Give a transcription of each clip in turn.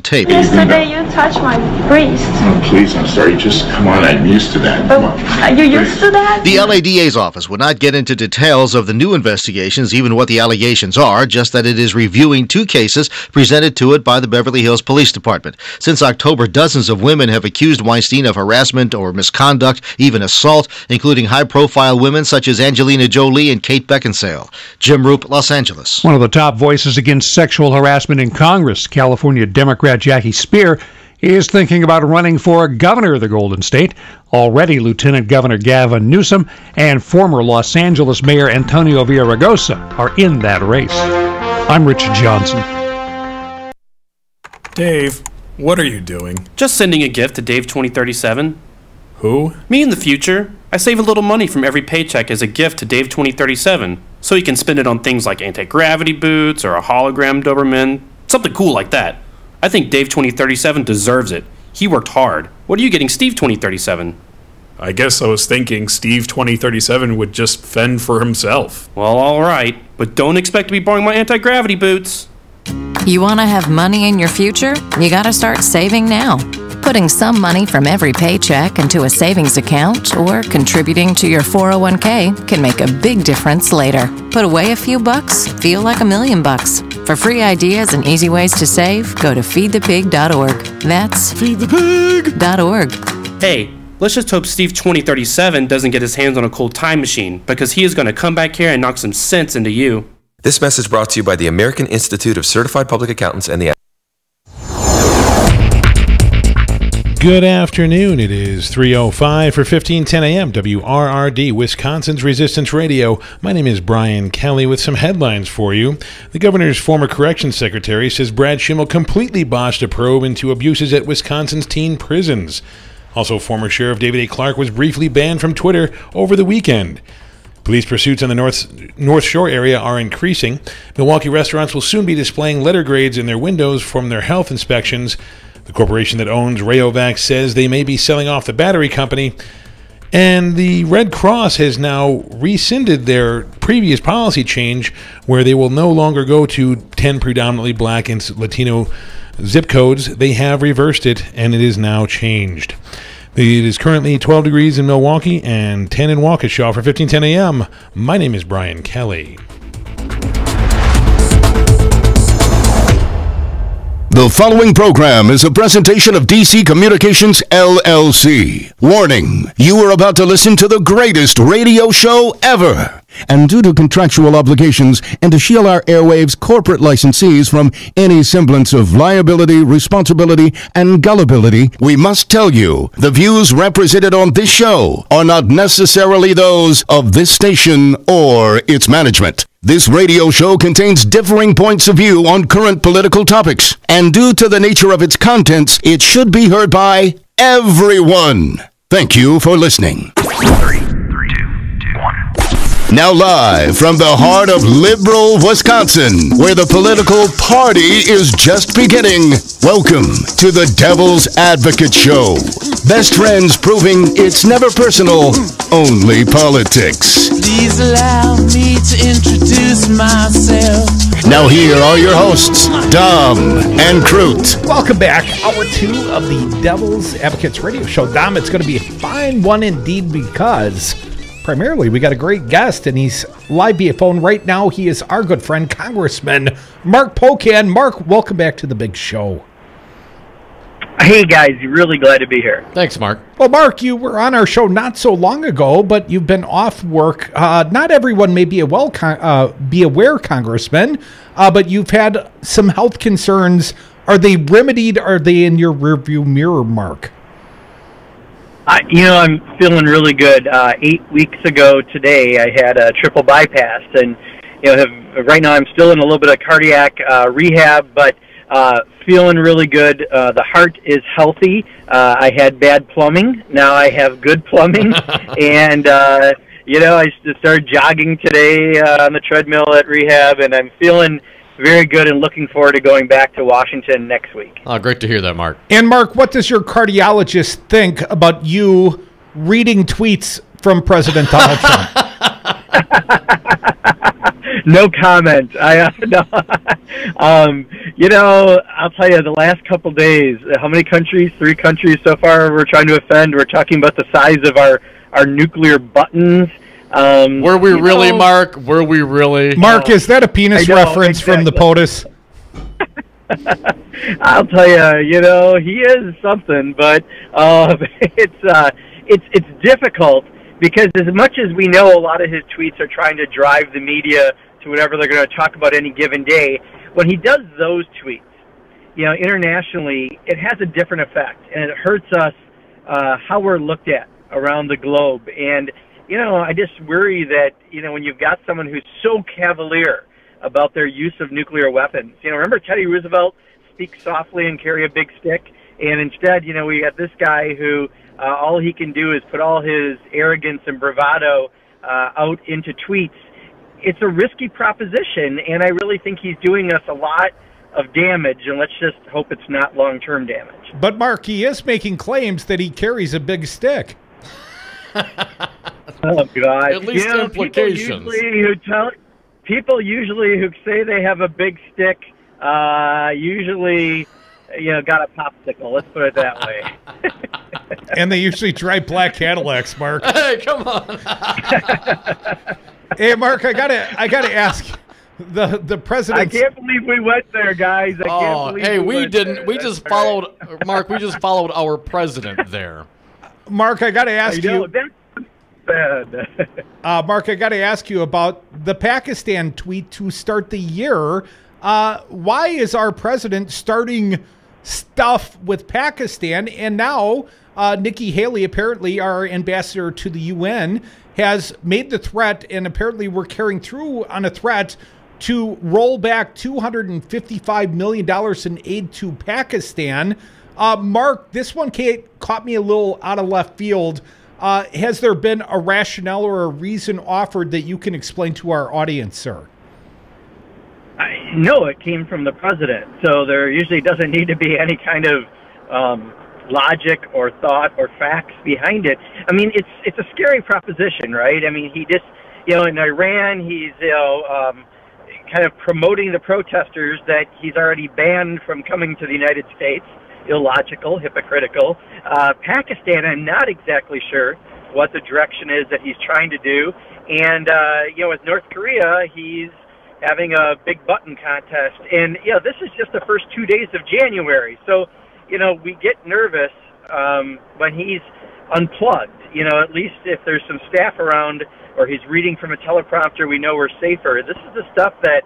tape. Yesterday you touched my breast. Oh, please, I'm sorry. Just come on. I'm used to that. Come on. Are you used to that? The LADA's office would not get into details of the new investigations, even what the allegations are, just that it is reviewing 2 cases presented to it by the Beverly Hills Police Department. Since October, dozens of women have accused Weinstein of harassment or misconduct, even assault, including high-profile women such as Angelina Jolie and Kate Beckinsale. Jim Roop, Los Angeles. One of the top voices against sexual harassment in Congress, California Democrat Jackie Speer, is thinking about running for governor of the Golden State. Already, Lieutenant Governor Gavin Newsom and former Los Angeles Mayor Antonio Villaraigosa are in that race. I'm Rich Johnson. Dave, what are you doing? Just sending a gift to Dave 2037. Who? Me in the future. I save a little money from every paycheck as a gift to Dave 2037, so he can spend it on things like anti-gravity boots or a hologram Doberman, something cool like that. I think Dave 2037 deserves it. He worked hard. What are you getting Steve 2037? I guess I was thinking Steve 2037 would just fend for himself. Well, alright, but don't expect to be borrowing my anti-gravity boots. You want to have money in your future? You got to start saving now. Putting some money from every paycheck into a savings account or contributing to your 401k can make a big difference later. Put away a few bucks, feel like $1 million. For free ideas and easy ways to save, go to feedthepig.org. That's feedthepig.org. Hey, let's just hope Steve 2037 doesn't get his hands on a cool time machine, because he is going to come back here and knock some sense into you. This message brought to you by the American Institute of Certified Public Accountants and the... Good afternoon. It is 3:05 for 1510 a.m. WRRD, Wisconsin's Resistance Radio. My name is Brian Kelly with some headlines for you. The governor's former corrections secretary says Brad Schimmel completely botched a probe into abuses at Wisconsin's teen prisons. Also, former Sheriff David A. Clark was briefly banned from Twitter over the weekend. Police pursuits on the North Shore area are increasing. Milwaukee restaurants will soon be displaying letter grades in their windows from their health inspections. The corporation that owns Rayovac says they may be selling off the battery company. And the Red Cross has now rescinded their previous policy change where they will no longer go to 10 predominantly black and Latino zip codes. They have reversed it, and it is now changed. It is currently 12 degrees in Milwaukee and 10 in Waukesha for 1510 a.m. My name is Brian Kelly. The following program is a presentation of DC Communications, LLC. Warning, you are about to listen to the greatest radio show ever. And due to contractual obligations and to shield our airwaves corporate licensees from any semblance of liability, responsibility, and gullibility, we must tell you the views represented on this show are not necessarily those of this station or its management. This radio show contains differing points of view on current political topics, and due to the nature of its contents, it should be heard by everyone. Thank you for listening. 3, 2, 1. Now live from the heart of liberal Wisconsin, where the political party is just beginning, welcome to the Devil's Advocate Show. Best friends proving it's never personal, only politics. Please allow me to introduce myself. Now here are your hosts, Dom and Crute. Welcome back. Hour 2 of the Devil's Advocates Radio Show. Dom, it's going to be a fine one indeed because primarily we got a great guest and he's live via phone right now. He is our good friend, Congressman Mark Pocan. Mark, welcome back to the big show. Hey guys, really glad to be here. Thanks, Mark. Well, Mark, you were on our show not so long ago, but you've been off work. Not everyone may be aware, Congressman, but you've had some health concerns. Are they remedied? Are they in your rearview mirror, Mark? I'm feeling really good. 8 weeks ago today, I had a triple bypass, and right now I'm still in a little bit of cardiac rehab, but feeling really good. The heart is healthy. I had bad plumbing. Now I have good plumbing. And, I just started jogging today on the treadmill at rehab, and I'm feeling very good and looking forward to going back to Washington next week. Oh, great to hear that, Mark. And, Mark, what does your cardiologist think about you reading tweets from President Donald Trump? No comment. I'll tell you, the last couple days, how many countries? 3 countries so far we're trying to offend. We're talking about the size of our nuclear buttons. Were we really, Mark? Were we really? Mark, is that a penis reference from the POTUS? I'll tell you, he is something, but it's difficult because as much as we know a lot of his tweets are trying to drive the media to whatever they're going to talk about any given day, when he does those tweets, internationally, it has a different effect, and it hurts us how we're looked at around the globe. And, I just worry that, when you've got someone who's so cavalier about their use of nuclear weapons. Remember Teddy Roosevelt, speak softly and carry a big stick? And instead, we got this guy who all he can do is put all his arrogance and bravado out into tweets. It's a risky proposition, and I really think he's doing us a lot of damage, and let's just hope it's not long-term damage. But, Mark, he is making claims that he carries a big stick. Oh, God. At least implications. People usually who say they have a big stick usually, got a popsicle. Let's put it that way. And they usually drive black Cadillacs, Mark. Hey, come on. Hey, Mark, I gotta ask the president. I can't believe we went there, guys. I can't believe we didn't. We just followed Mark. We just followed our president there. Mark, I gotta ask you. That's bad. Mark, I gotta ask you about the Pakistan tweet to start the year. Why is our president starting stuff with Pakistan? And now Nikki Haley, apparently our ambassador to the UN, has made the threat, and apparently we're carrying through on a threat to roll back $255 million in aid to Pakistan. Mark, this one caught me a little out of left field. Has there been a rationale or a reason offered that you can explain to our audience, sir? No, it came from the president. So there usually doesn't need to be any kind of logic or thought or facts behind it. I mean, it's a scary proposition, right? I mean, he just, in Iran, he's, kind of promoting the protesters that he's already banned from coming to the United States. Illogical, hypocritical. Pakistan, I'm not exactly sure what the direction is that he's trying to do. And, with North Korea, he's having a big button contest. And, this is just the first 2 days of January. So, we get nervous when he's unplugged. At least if there's some staff around or he's reading from a teleprompter, we know we're safer. This is the stuff that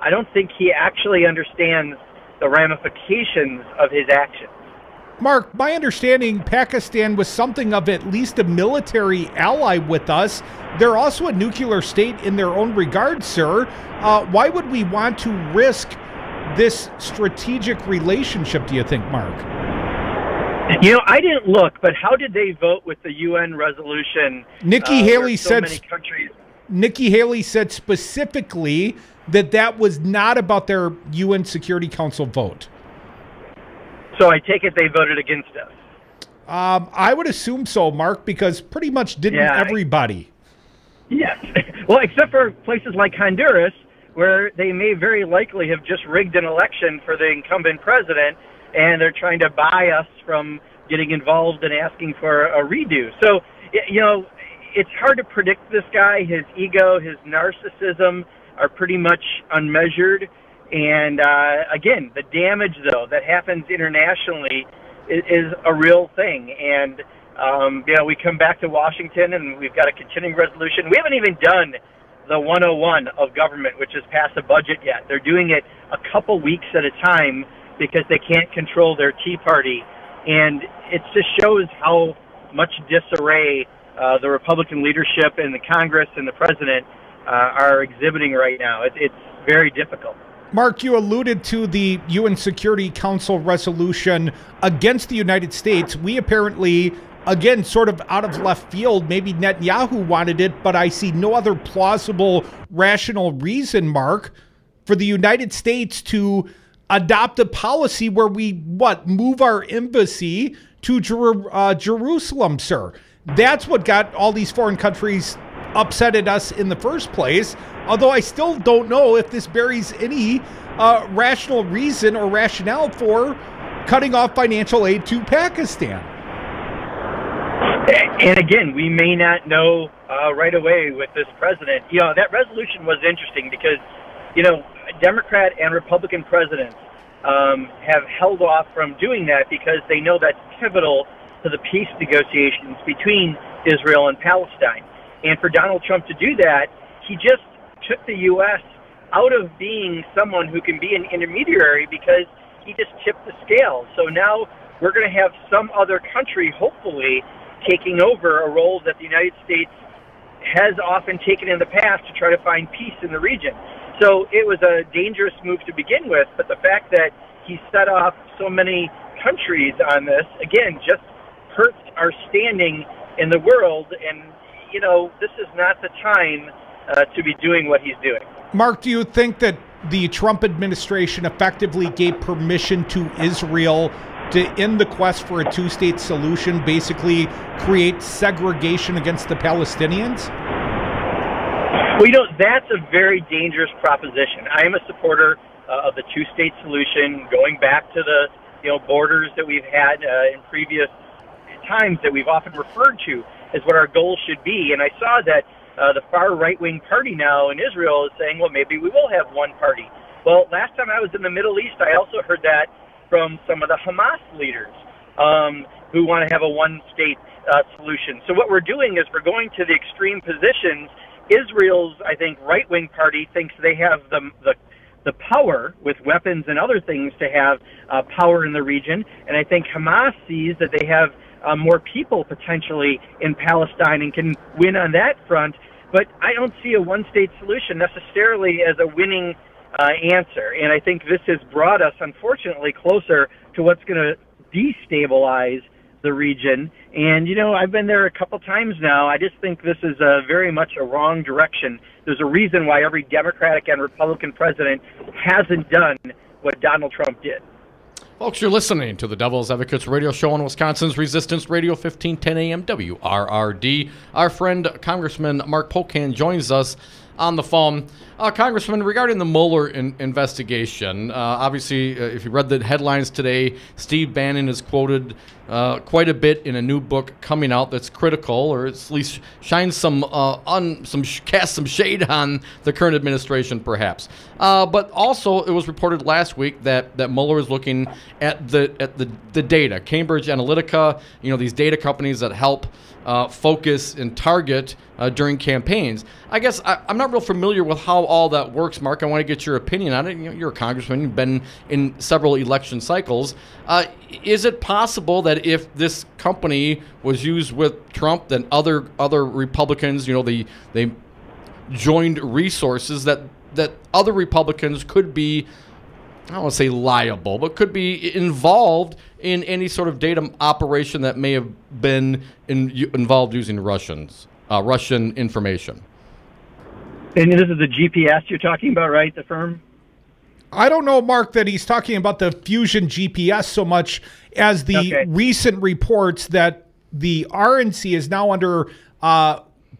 I don't think he actually understands the ramifications of his actions. Mark, my understanding, Pakistan was something of at least a military ally with us. They're also a nuclear state in their own regard, sir. Why would we want to risk this strategic relationship, do you think, Mark? I didn't look, but how did they vote with the UN resolution? Nikki Haley said. Many countries. Nikki Haley said specifically that was not about their UN Security Council vote. So I take it they voted against us. I would assume so, Mark, because pretty much didn't everybody. Yes. Well, except for places like Honduras, where they may very likely have just rigged an election for the incumbent president, and they're trying to buy us from getting involved and asking for a redo. So, it's hard to predict this guy. His ego, his narcissism are pretty much unmeasured. And, again, the damage, though, that happens internationally is a real thing. And, we come back to Washington, and we've got a continuing resolution. We haven't even done the 101 of government, which is pass a budget yet. They're doing it a couple weeks at a time because they can't control their Tea Party. And it just shows how much disarray the Republican leadership and the Congress and the president are exhibiting right now. It's very difficult. Mark, you alluded to the UN Security Council resolution against the United States. We apparently, again, sort of out of left field, maybe Netanyahu wanted it, but I see no other plausible, rational reason, Mark, for the United States to adopt a policy where we, move our embassy to Jerusalem, sir. That's what got all these foreign countries upsetted us in the first place. Although I still don't know if this bears any rational reason or rationale for cutting off financial aid to Pakistan. And again, we may not know right away with this president. That resolution was interesting because, Democrat and Republican presidents have held off from doing that because they know that's pivotal to the peace negotiations between Israel and Palestine. And for Donald Trump to do that, he just took the U.S. out of being someone who can be an intermediary because he just tipped the scale. So now we're going to have some other country, hopefully, taking over a role that the United States has often taken in the past to try to find peace in the region. So it was a dangerous move to begin with, but the fact that he set off so many countries on this, again, just hurts our standing in the world. And, this is not the time to be doing what he's doing. Mark, do you think that the Trump administration effectively gave permission to Israel to end the quest for a two-state solution, basically create segregation against the Palestinians? Well, that's a very dangerous proposition. I am a supporter of the two-state solution, going back to the borders that we've had in previous times that we've often referred to as what our goal should be. And I saw that the far right-wing party now in Israel is saying, well, maybe we will have one party. Well, last time I was in the Middle East, I also heard that from some of the Hamas leaders who want to have a one-state solution. So what we're doing is we're going to the extreme positions. Israel's, I think, right-wing party thinks they have the power with weapons and other things to have power in the region. And I think Hamas sees that they have more people potentially in Palestine and can win on that front. But I don't see a one-state solution necessarily as a winning answer. And I think this has brought us, unfortunately, closer to what's going to destabilize the region. And, I've been there a couple times now. I just think this is very much a wrong direction. There's a reason why every Democratic and Republican president hasn't done what Donald Trump did. Folks, you're listening to the Devil's Advocates Radio Show on Wisconsin's Resistance Radio, 1510 AM WRRD. Our friend Congressman Mark Pocan joins us on the phone. Congressman, regarding the Mueller investigation, obviously, if you read the headlines today, Steve Bannon is quoted quite a bit in a new book coming out that's critical, or at least shines casts some shade on the current administration, perhaps. But also, it was reported last week that Mueller is looking at the data, Cambridge Analytica, these data companies that help focus and target during campaigns. I guess I'm not real familiar with how all that works, Mark. I want to get your opinion on it. You're a congressman. You've been in several election cycles. Is it possible that if this company was used with Trump, then other Republicans, they joined resources that other Republicans could be, I don't want to say liable, but could be involved in any sort of data operation that may have been involved using Russian information? And this is the GPS you're talking about, right? The firm? I don't know, Mark, that he's talking about the Fusion GPS so much as the recent reports that the RNC is now under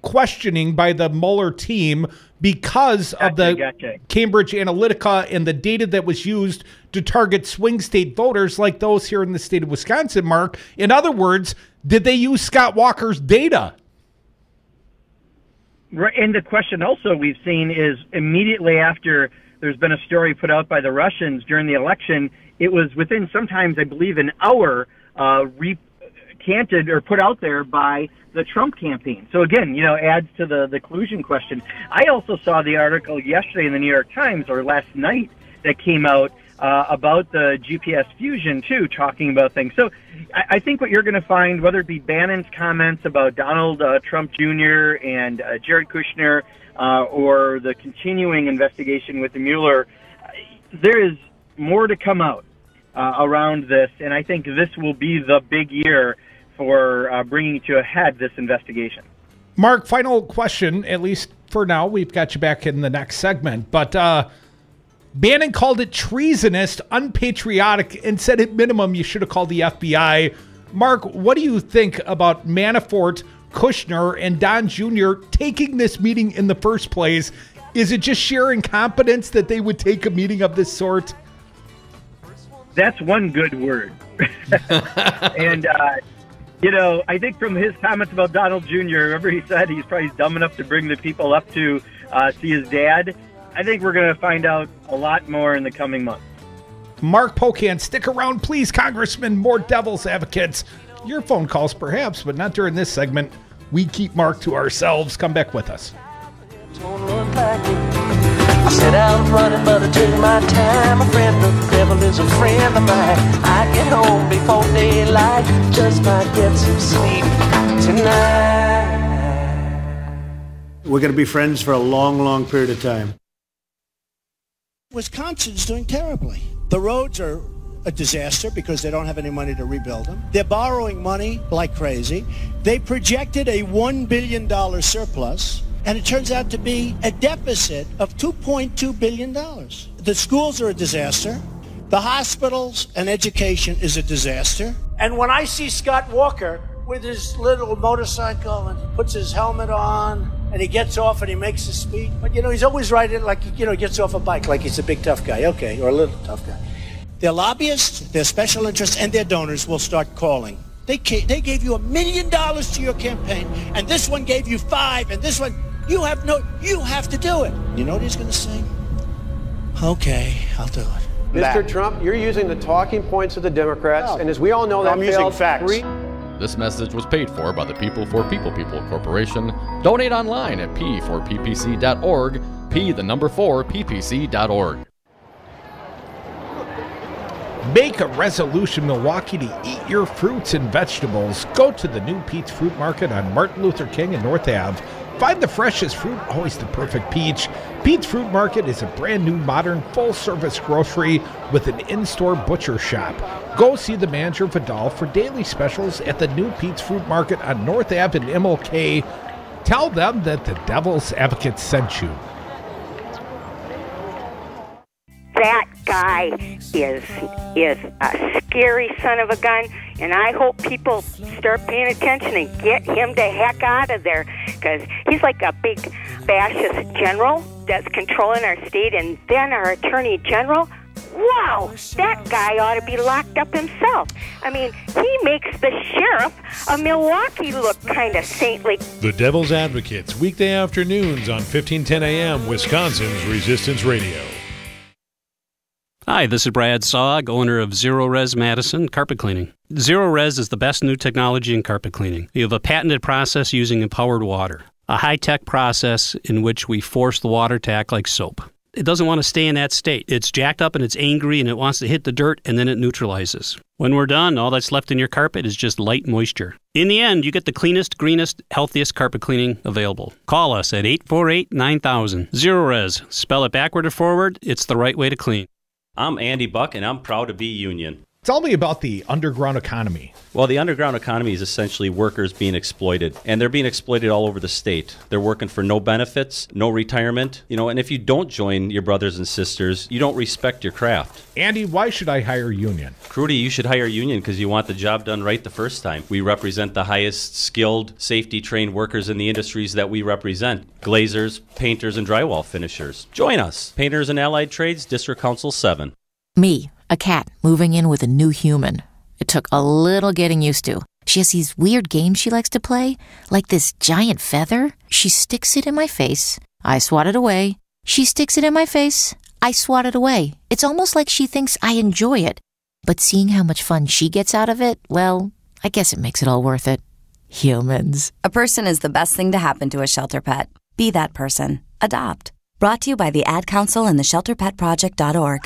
questioning by the Mueller team because of the Cambridge Analytica and the data that was used to target swing state voters like those here in the state of Wisconsin, Mark. In other words, did they use Scott Walker's data? Right, and the question also we've seen is immediately after there's been a story put out by the Russians during the election, it was within sometimes, I believe, an hour recanted or put out there by the Trump campaign. So again, adds to the collusion question. I also saw the article yesterday in the New York Times, or last night, that came out about the GPS fusion too, talking about things. So I think what you're going to find, whether it be Bannon's comments about Donald Trump Jr. and Jared Kushner, or the continuing investigation with the Mueller, there is more to come out around this, and I think this will be the big year for bringing to a head this investigation. Mark, final question, at least for now. We've got you back in the next segment, but Bannon called it treasonous, unpatriotic, and said at minimum you should have called the FBI. Mark, what do you think about Manafort Kushner and Don Jr. taking this meeting in the first place? Is it just sheer incompetence that they would take a meeting of this sort? That's one good word. And, I think from his comments about Donald Jr., remember he said he's probably dumb enough to bring the people up to see his dad. I think we're going to find out a lot more in the coming months. Mark Pocan, stick around, please, Congressman. More devil's advocates. Your phone calls, perhaps, but not during this segment. We keep Mark to ourselves. Come back with us. I set out running, but I took my time. A friend of the devil is a friend of mine. I get home before daylight, just might get some sleep tonight. We're going to be friends for a long, long period of time. Wisconsin's doing terribly. The roads are a disaster because they don't have any money to rebuild them. They're borrowing money like crazy. They projected a $1 billion surplus, and it turns out to be a deficit of $2.2 billion. The schools are a disaster. The hospitals and education is a disaster. And when I see Scott Walker with his little motorcycle and puts his helmet on and he gets off and he makes a speech, but he's always riding like, he gets off a bike like he's a big tough guy, okay, or a little tough guy. Their lobbyists, their special interests, and their donors will start calling. They gave you $1 million to your campaign, and this one gave you $5 million, and this one, you have to do it. You know what he's going to say? Okay, I'll do it. Mr. Trump, you're using the talking points of the Democrats, and as we all know, that I'm using facts. This message was paid for by the People for People Corporation. Donate online at p4ppc.org, p4ppc.org. Make a resolution, Milwaukee, to eat your fruits and vegetables. Go to the new Pete's Fruit Market on Martin Luther King and North Ave. Find the freshest fruit, always the perfect peach. Pete's Fruit Market is a brand new, modern, full-service grocery with an in-store butcher shop. Go see the manager, Vidal, for daily specials at the new Pete's Fruit Market on North Ave in MLK. Tell them that the Devil's Advocate sent you. That guy is a scary son of a gun, and I hope people start paying attention and get him the heck out of there, because he's like a big fascist general that's controlling our state, and then our attorney general. Wow, that guy ought to be locked up himself. I mean, he makes the sheriff of Milwaukee look kind of saintly. The Devil's Advocates, weekday afternoons on 1510 a.m., Wisconsin's Resistance Radio. Hi, this is Brad Saug, owner of Zero Res Madison Carpet Cleaning. Zero Res is the best new technology in carpet cleaning. We have a patented process using empowered water, a high-tech process in which we force the water to act like soap. It doesn't want to stay in that state. It's jacked up and it's angry and it wants to hit the dirt and then it neutralizes. When we're done, all that's left in your carpet is just light moisture. In the end, you get the cleanest, greenest, healthiest carpet cleaning available. Call us at 848-9000. Zero Res. Spell it backward or forward. It's the right way to clean. I'm Andy Buck, and I'm proud to be union. Tell me about the underground economy. Well, the underground economy is essentially workers being exploited, and they're being exploited all over the state. They're working for no benefits, no retirement, and if you don't join your brothers and sisters, you don't respect your craft. Andy, why should I hire union? Crudy, you should hire union because you want the job done right the first time. We represent the highest skilled, safety-trained workers in the industries that we represent. Glazers, painters, and drywall finishers. Join us. Painters and Allied Trades, District Council 7. Me, a cat, moving in with a new human. It took a little getting used to. She has these weird games she likes to play, like this giant feather. She sticks it in my face. I swat it away. She sticks it in my face. I swat it away. It's almost like she thinks I enjoy it. But seeing how much fun she gets out of it, well, I guess it makes it all worth it. Humans. A person is the best thing to happen to a shelter pet. Be that person. Adopt. Brought to you by the Ad Council and the ShelterPetProject.org.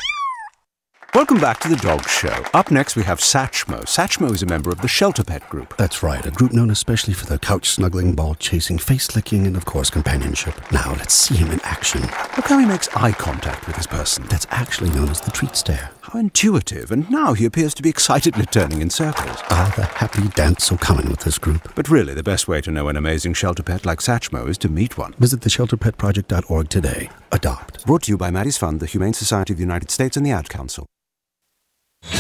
Welcome back to The Dog Show. Up next, we have Satchmo. Satchmo is a member of the Shelter Pet Group. That's right, a group known especially for their couch-snuggling, ball-chasing, face-licking, and, of course, companionship. Now, let's see him in action. Look how he makes eye contact with his person. That's actually known as the treat stare. How intuitive, and now he appears to be excitedly turning in circles. Ah, the happy dance so common with this group. But really, the best way to know an amazing shelter pet like Satchmo is to meet one. Visit theshelterpetproject.org today. Adopt. Brought to you by Maddie's Fund, the Humane Society of the United States, and the Ad Council. Flew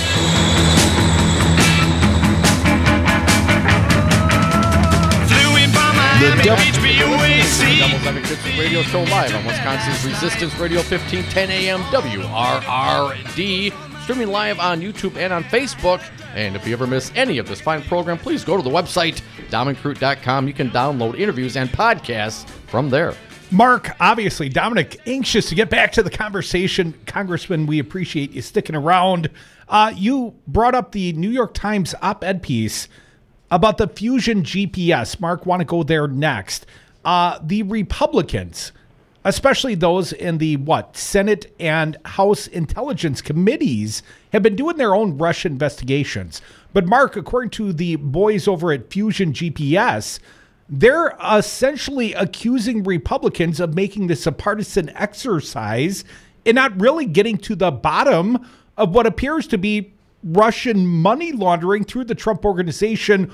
in by HBUAC. Devil's Advocates Radio Show live on Wisconsin's Resistance Radio 1510 AM WRRD. Streaming live on YouTube and on Facebook. And if you ever miss any of this fine program, please go to the website, DominickRoot.com. You can download interviews and podcasts from there. Mark, obviously, Dominic, anxious to get back to the conversation. Congressman, we appreciate you sticking around. You brought up the New York Times op-ed piece about the Fusion GPS. Mark, want to go there next. The Republicans, especially those in the, Senate and House Intelligence Committees, have been doing their own Russia investigations. But Mark, according to the boys over at Fusion GPS, they're essentially accusing Republicans of making this a partisan exercise and not really getting to the bottom of what appears to be Russian money laundering through the Trump organization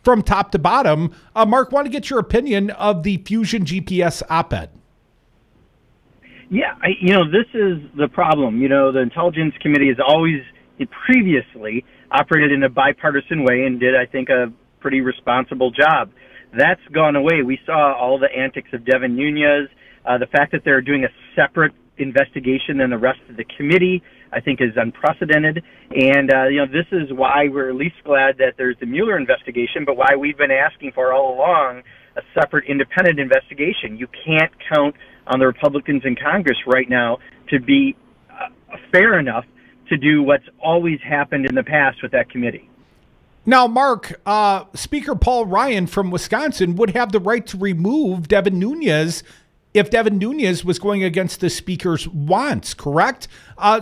from top to bottom. Mark, want to get your opinion of the Fusion GPS op-ed. Yeah, this is the problem. The Intelligence Committee has always previously operated in a bipartisan way and did, I think, a pretty responsible job. That's gone away. We saw all the antics of Devin Nunes. The fact that they're doing a separate investigation than the rest of the committee, I think, is unprecedented. And, this is why we're at least glad that there's the Mueller investigation, but why we've been asking for all along a separate independent investigation. You can't count on the Republicans in Congress right now to be fair enough to do what's always happened in the past with that committee. Now, Mark, Speaker Paul Ryan from Wisconsin would have the right to remove Devin Nunes if Devin Nunes was going against the Speaker's wants, correct?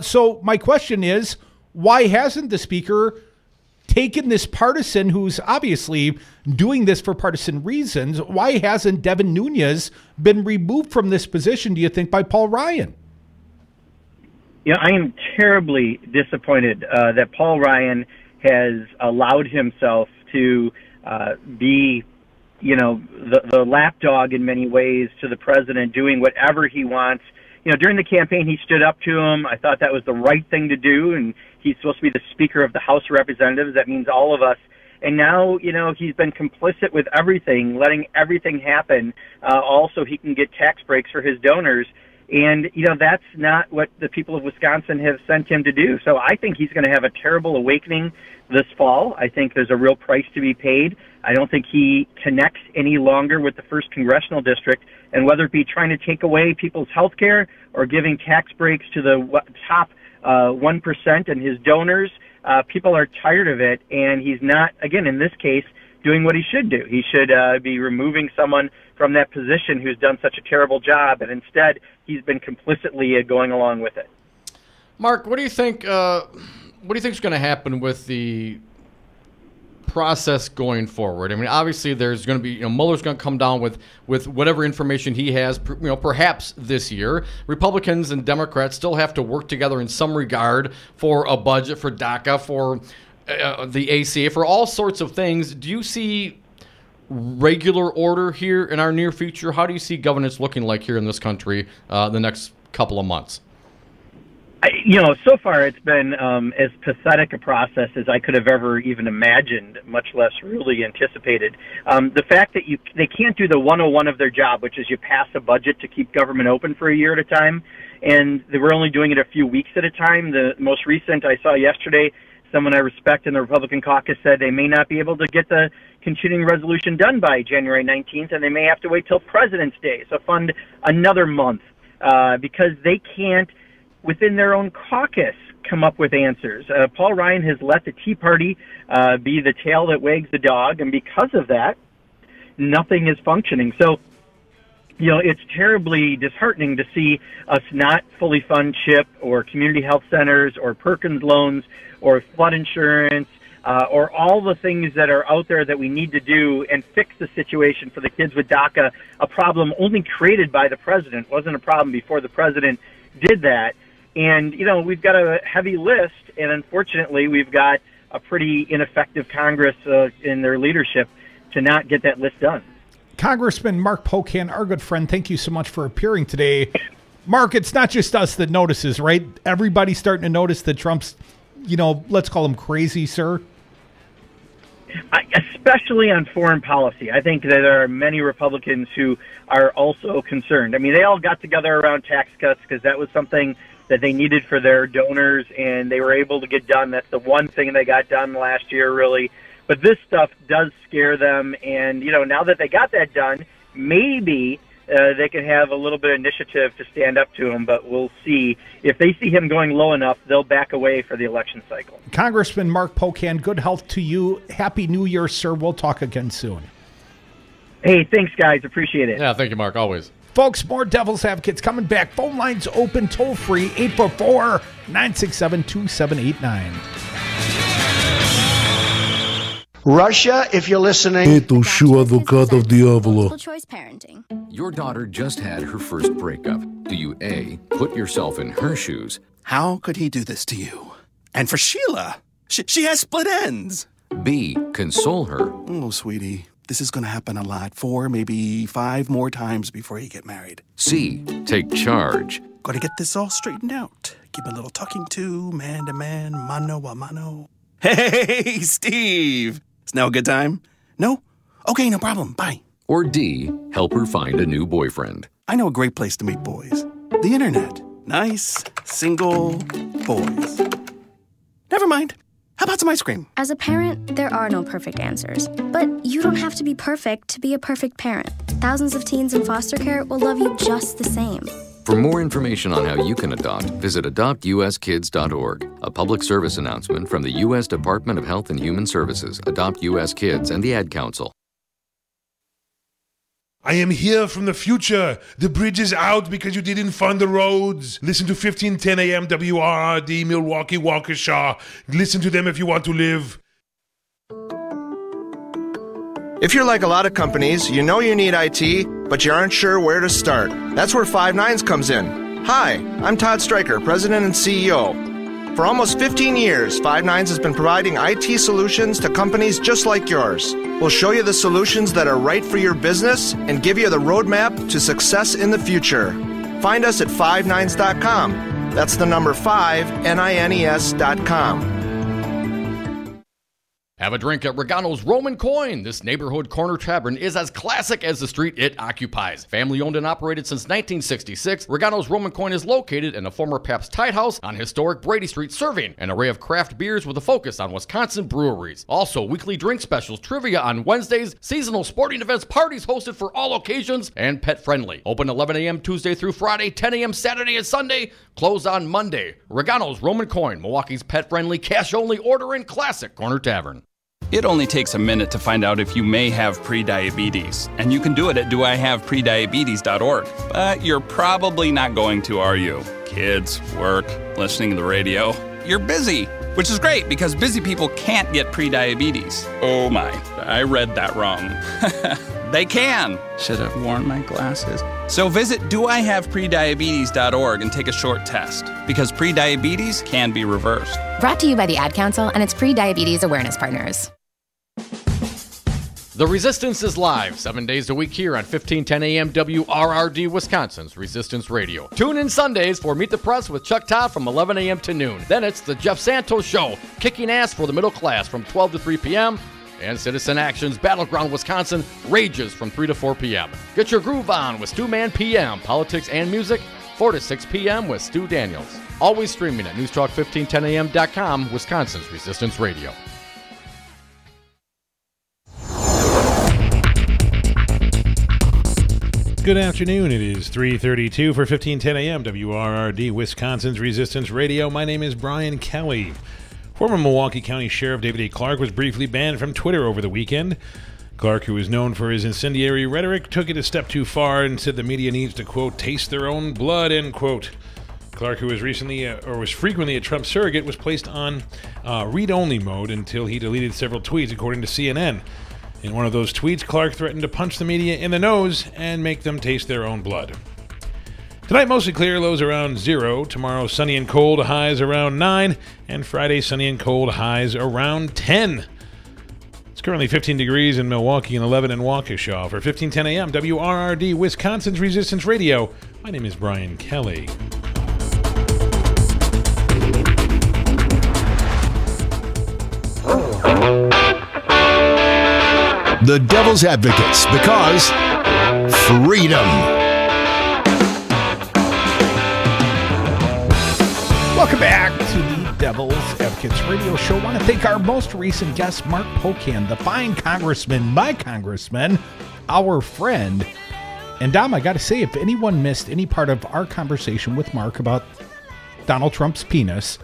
So my question is, why hasn't the Speaker taken this partisan who's obviously doing this for partisan reasons? Why hasn't Devin Nunes been removed from this position, do you think, by Paul Ryan? I am terribly disappointed that Paul Ryan has allowed himself to be, the lapdog in many ways to the president, doing whatever he wants. During the campaign, he stood up to him. I thought that was the right thing to do, and he's supposed to be the Speaker of the House of Representatives. That means all of us. And now, he's been complicit with everything, letting everything happen, also he can get tax breaks for his donors. And, that's not what the people of Wisconsin have sent him to do. So I think he's going to have a terrible awakening this fall. I think there's a real price to be paid. I don't think he connects any longer with the 1st Congressional District. And whether it be trying to take away people's health care or giving tax breaks to the top 1% and his donors, people are tired of it. And he's not, again, in this case, doing what he should do. He should be removing someone from that position who's done such a terrible job, and instead he's been complicitly going along with it. Mark, what do you think? What do you think is going to happen with the process going forward? I mean, obviously there's going to be, Mueller's going to come down with whatever information he has, perhaps this year. Republicans and Democrats still have to work together in some regard for a budget, for DACA, for the ACA, for all sorts of things. Do you see regular order here in our near future? How do you see governance looking like here in this country the next couple of months? So far it's been as pathetic a process as I could have ever even imagined, much less really anticipated. The fact that they can't do the 101 of their job, which is you pass a budget to keep government open for a year at a time, and they were only doing it a few weeks at a time. The most recent I saw yesterday, someone I respect in the Republican caucus said they may not be able to get the continuing resolution done by January 19th, and they may have to wait till President's Day, so fund another month, because they can't, within their own caucus, come up with answers. Paul Ryan has let the Tea Party be the tail that wags the dog, and because of that, nothing is functioning. So, it's terribly disheartening to see us not fully fund CHIP or community health centers or Perkins loans or flood insurance or all the things that are out there that we need to do and fix the situation for the kids with DACA, a problem only created by the president. It wasn't a problem before the president did that. And, we've got a heavy list, and unfortunately we've got a pretty ineffective Congress in their leadership to not get that list done. Congressman Mark Pocan, our good friend, thank you so much for appearing today. Mark, it's not just us that notices, right? Everybody's starting to notice that Trump's, let's call him crazy, sir. especially on foreign policy. I think that there are many Republicans who are also concerned. I mean, they all got together around tax cuts because that was something that they needed for their donors, and they were able to get done. That's the one thing they got done last year, really. But this stuff does scare them, and, now that they got that done, maybe they can have a little bit of initiative to stand up to him, but we'll see. If they see him going low enough, they'll back away for the election cycle. Congressman Mark Pocan, good health to you. Happy New Year, sir. We'll talk again soon. Hey, thanks, guys. Appreciate it. Yeah, thank you, Mark. Always. Folks, more Devil's Advocates coming back. Phone lines open, toll-free, 844-967-2789. Russia, if you're listening. Это shoe advocado diavolo. Multiple choice parenting. Your daughter just had her first breakup. Do you A, put yourself in her shoes? How could he do this to you? And for Sheila, she has split ends. B, console her. Oh, sweetie, this is going to happen a lot. 4, maybe 5 more times before you get married. C, take charge. Got to get this all straightened out. Give a little talking to, man to man, mano a mano. Hey, Steve! Is now a good time? No? Okay, no problem. Bye. Or D, help her find a new boyfriend. I know a great place to meet boys. The internet. Nice, single boys. Never mind. How about some ice cream? As a parent, there are no perfect answers. But you don't have to be perfect to be a perfect parent. Thousands of teens in foster care will love you just the same. For more information on how you can adopt, visit adoptuskids.org. A public service announcement from the U.S. Department of Health and Human Services, Adopt U.S. Kids, and the Ad Council. I am here from the future. The bridge is out because you didn't fund the roads. Listen to 1510 AM WRRD, Milwaukee, Waukesha. Listen to them if you want to live. If you're like a lot of companies, you know you need IT, but you aren't sure where to start. That's where Five Nines comes in. Hi, I'm Todd Stryker, President and CEO. For almost 15 years, Five Nines has been providing IT solutions to companies just like yours. We'll show you the solutions that are right for your business and give you the roadmap to success in the future. Find us at fivenines.com. That's the number 5, NINES.com. Have a drink at Regano's Roman Coin. This neighborhood corner tavern is as classic as the street it occupies. Family owned and operated since 1966, Regano's Roman Coin is located in a former Pabst Tide House on historic Brady Street, serving an array of craft beers with a focus on Wisconsin breweries. Also, weekly drink specials, trivia on Wednesdays, seasonal sporting events, parties hosted for all occasions, and pet friendly. Open 11 a.m. Tuesday through Friday, 10 a.m. Saturday and Sunday, closed on Monday. Regano's Roman Coin, Milwaukee's pet friendly, cash only order and classic corner tavern. It only takes a minute to find out if you may have prediabetes, and you can do it at doihaveprediabetes.org. But you're probably not going to, are you? Kids, work, listening to the radio. You're busy, which is great because busy people can't get prediabetes. Oh my, I read that wrong. They can. Should have worn my glasses. So visit doihaveprediabetes.org and take a short test, because prediabetes can be reversed. Brought to you by the Ad Council and its pre-diabetes awareness partners. The Resistance is live 7 days a week here on 1510 AM WRRD, Wisconsin's Resistance Radio. Tune in Sundays for Meet the Press with Chuck Todd from 11 a.m. to noon. Then it's the Jeff Santos Show, kicking ass for the middle class from 12 to 3 p.m. And Citizen Action's Battleground Wisconsin rages from 3 to 4 p.m. Get your groove on with Stu Man PM, politics and music, 4 to 6 p.m. with Stu Daniels. Always streaming at newstalk1510am.com, Wisconsin's Resistance Radio. Good afternoon. It is 3:32 for 1510 AM WRRD, Wisconsin's Resistance Radio. My name is Brian Kelly. Former Milwaukee County Sheriff David A. Clark was briefly banned from Twitter over the weekend. Clark, who is known for his incendiary rhetoric, took it a step too far and said the media needs to, quote, taste their own blood, end quote. Clark, who was was frequently a Trump surrogate, was placed on read-only mode until he deleted several tweets, according to CNN. In one of those tweets, Clark threatened to punch the media in the nose and make them taste their own blood. Tonight, mostly clear, lows around 0. Tomorrow, sunny and cold, highs around 9. And Friday, sunny and cold, highs around 10. It's currently 15 degrees in Milwaukee and 11 in Waukesha. For 1510 AM, WRRD, Wisconsin's Resistance Radio, my name is Brian Kelly. The Devil's Advocates, because freedom. Welcome back to the Devil's Advocates Radio Show. I want to thank our most recent guest, Mark Pocan, the fine congressman, my congressman, our friend. And Dom, I got to say, if anyone missed any part of our conversation with Mark about Donald Trump's penis,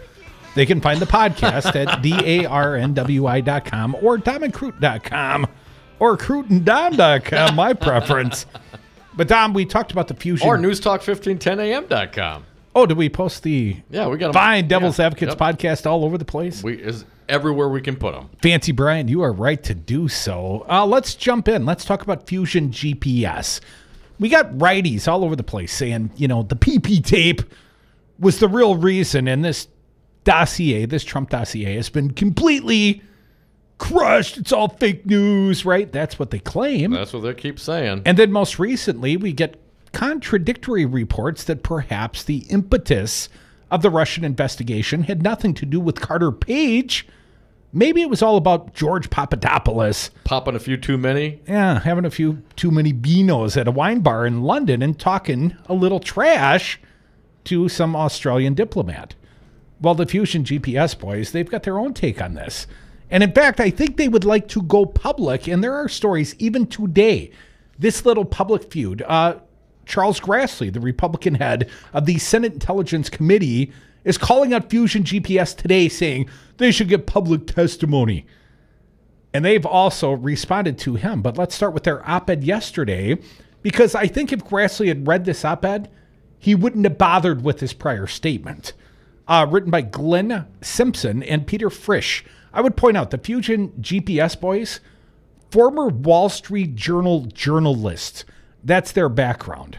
they can find the podcast at darnwi.com or domandcroot.com or crootandom.com, my preference. But Dom, we talked about the fusion. Or newstalk1510am.com. Oh, did we post the we got fine Devil's Advocates podcast all over the place? Is everywhere we can put them. Fancy Brian, you are right to do so. Let's jump in. Let's talk about Fusion GPS. We got righties all over the place saying, the PP tape was the real reason, and this dossier, this Trump dossier, has been completely crushed. It's all fake news, right? That's what they claim. That's what they keep saying. And then most recently, we get contradictory reports that perhaps the impetus of the Russian investigation had nothing to do with Carter Page. Maybe it was all about George Papadopoulos. Popping a few too many? Yeah, having a few too many beanos at a wine bar in London and talking a little trash to some Australian diplomat. Well, the Fusion GPS boys, they've got their own take on this. And in fact, I think they would like to go public, and there are stories even today. This little public feud. Charles Grassley, the Republican head of the Senate Intelligence Committee, is calling out Fusion GPS today, saying they should get public testimony. And they've also responded to him. But let's start with their op-ed yesterday, because I think if Grassley had read this op-ed, he wouldn't have bothered with his prior statement. Written by Glenn Simpson and Peter Frisch. I would point out the Fusion GPS boys, former Wall Street Journal journalists. That's their background.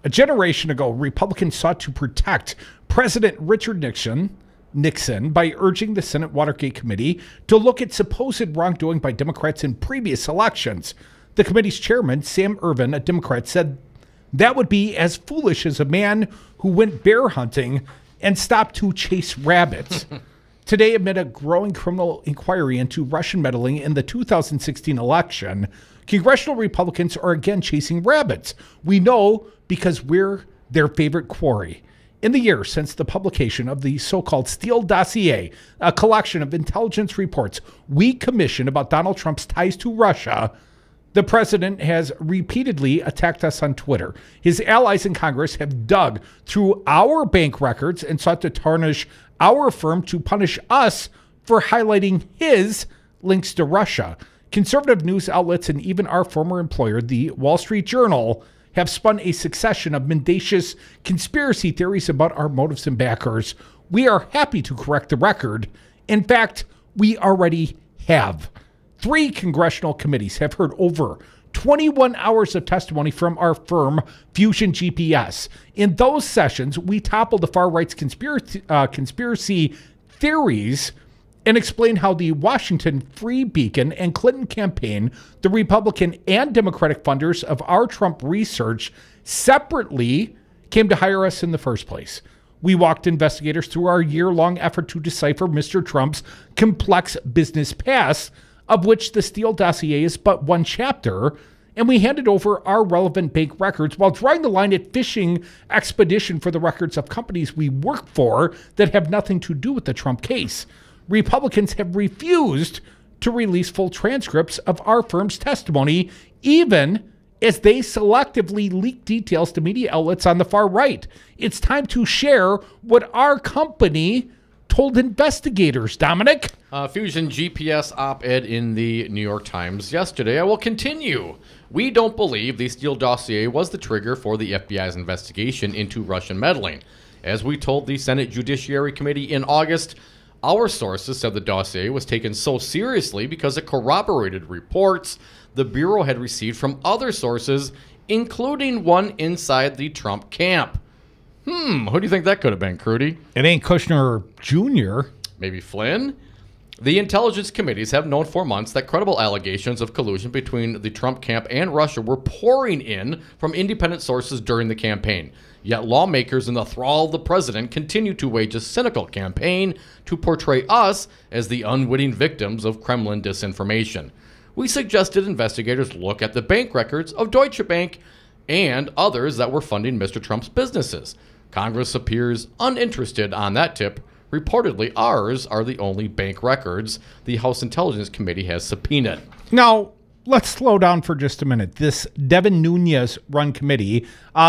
A generation ago, Republicans sought to protect President Richard Nixon by urging the Senate Watergate Committee to look at supposed wrongdoing by Democrats in previous elections. The committee's chairman, Sam Ervin, a Democrat, said that would be as foolish as a man who went bear hunting and stopped to chase rabbits. Today, amid a growing criminal inquiry into Russian meddling in the 2016 election, congressional Republicans are again chasing rabbits. We know because we're their favorite quarry. In the year since the publication of the so-called Steele dossier, a collection of intelligence reports we commissioned about Donald Trump's ties to Russia, the president has repeatedly attacked us on Twitter. His allies in Congress have dug through our bank records and sought to tarnish our firm to punish us for highlighting his links to Russia. Conservative news outlets and even our former employer, the Wall Street Journal, have spun a succession of mendacious conspiracy theories about our motives and backers. We are happy to correct the record. In fact, we already have. 3 congressional committees have heard over 21 hours of testimony from our firm, Fusion GPS. In those sessions, we toppled the far right's conspiracy theories and explained how the Washington Free Beacon and Clinton campaign, the Republican and Democratic funders of our Trump research, separately came to hire us in the first place. We walked investigators through our year-long effort to decipher Mr. Trump's complex business past, of which the Steele dossier is but one chapter, and we handed over our relevant bank records while drawing the line at fishing expedition for the records of companies we work for that have nothing to do with the Trump case. Republicans have refused to release full transcripts of our firm's testimony, even as they selectively leak details to media outlets on the far right. It's time to share what our company told investigators, Dominic. Fusion GPS op-ed in the New York Times yesterday. I will continue. We don't believe the Steele dossier was the trigger for the FBI's investigation into Russian meddling. As we told the Senate Judiciary Committee in August, our sources said the dossier was taken so seriously because it corroborated reports the Bureau had received from other sources, including one inside the Trump camp. Who do you think that could have been, Crudy? It ain't Kushner Jr. Maybe Flynn? The intelligence committees have known for months that credible allegations of collusion between the Trump camp and Russia were pouring in from independent sources during the campaign. Yet lawmakers in the thrall of the president continue to wage a cynical campaign to portray us as the unwitting victims of Kremlin disinformation. we suggested investigators look at the bank records of Deutsche Bank and others that were funding Mr. Trump's businesses. Congress appears uninterested on that tip. Reportedly, ours are the only bank records the House Intelligence Committee has subpoenaed. Now, let's slow down for just a minute. This Devin Nunes-run committee,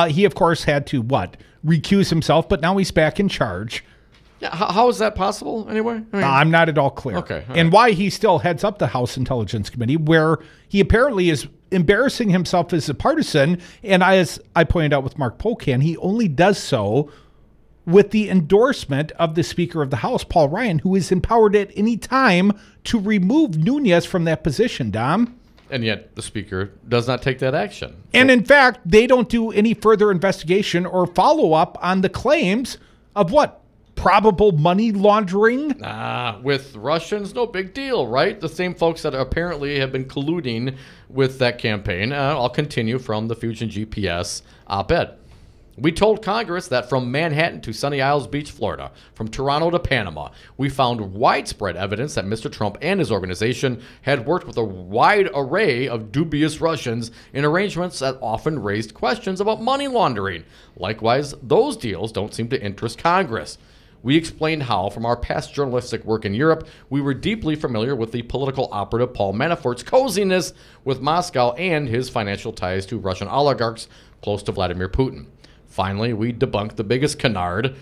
he, of course, had to, recuse himself, but now he's back in charge. Yeah, how is that possible, anyway? I'm not at all clear. Okay. And why he still heads up the House Intelligence Committee, where he apparently is embarrassing himself as a partisan, and as I pointed out with Mark Pocan, he only does so with the endorsement of the Speaker of the House, Paul Ryan, who is empowered at any time to remove Nunes from that position, Dom. And yet the Speaker does not take that action. And in fact, they don't do any further investigation or follow-up on the claims of probable money laundering? With Russians, no big deal, right? The same folks that apparently have been colluding with that campaign. I'll continue from the Fusion GPS op-ed. We told Congress that from Manhattan to Sunny Isles Beach, Florida, from Toronto to Panama, we found widespread evidence that Mr. Trump and his organization had worked with a wide array of dubious Russians in arrangements that often raised questions about money laundering. Likewise, those deals don't seem to interest Congress. We explained how, from our past journalistic work in Europe, we were deeply familiar with the political operative Paul Manafort's coziness with Moscow and his financial ties to Russian oligarchs close to Vladimir Putin. Finally, we debunked the biggest canard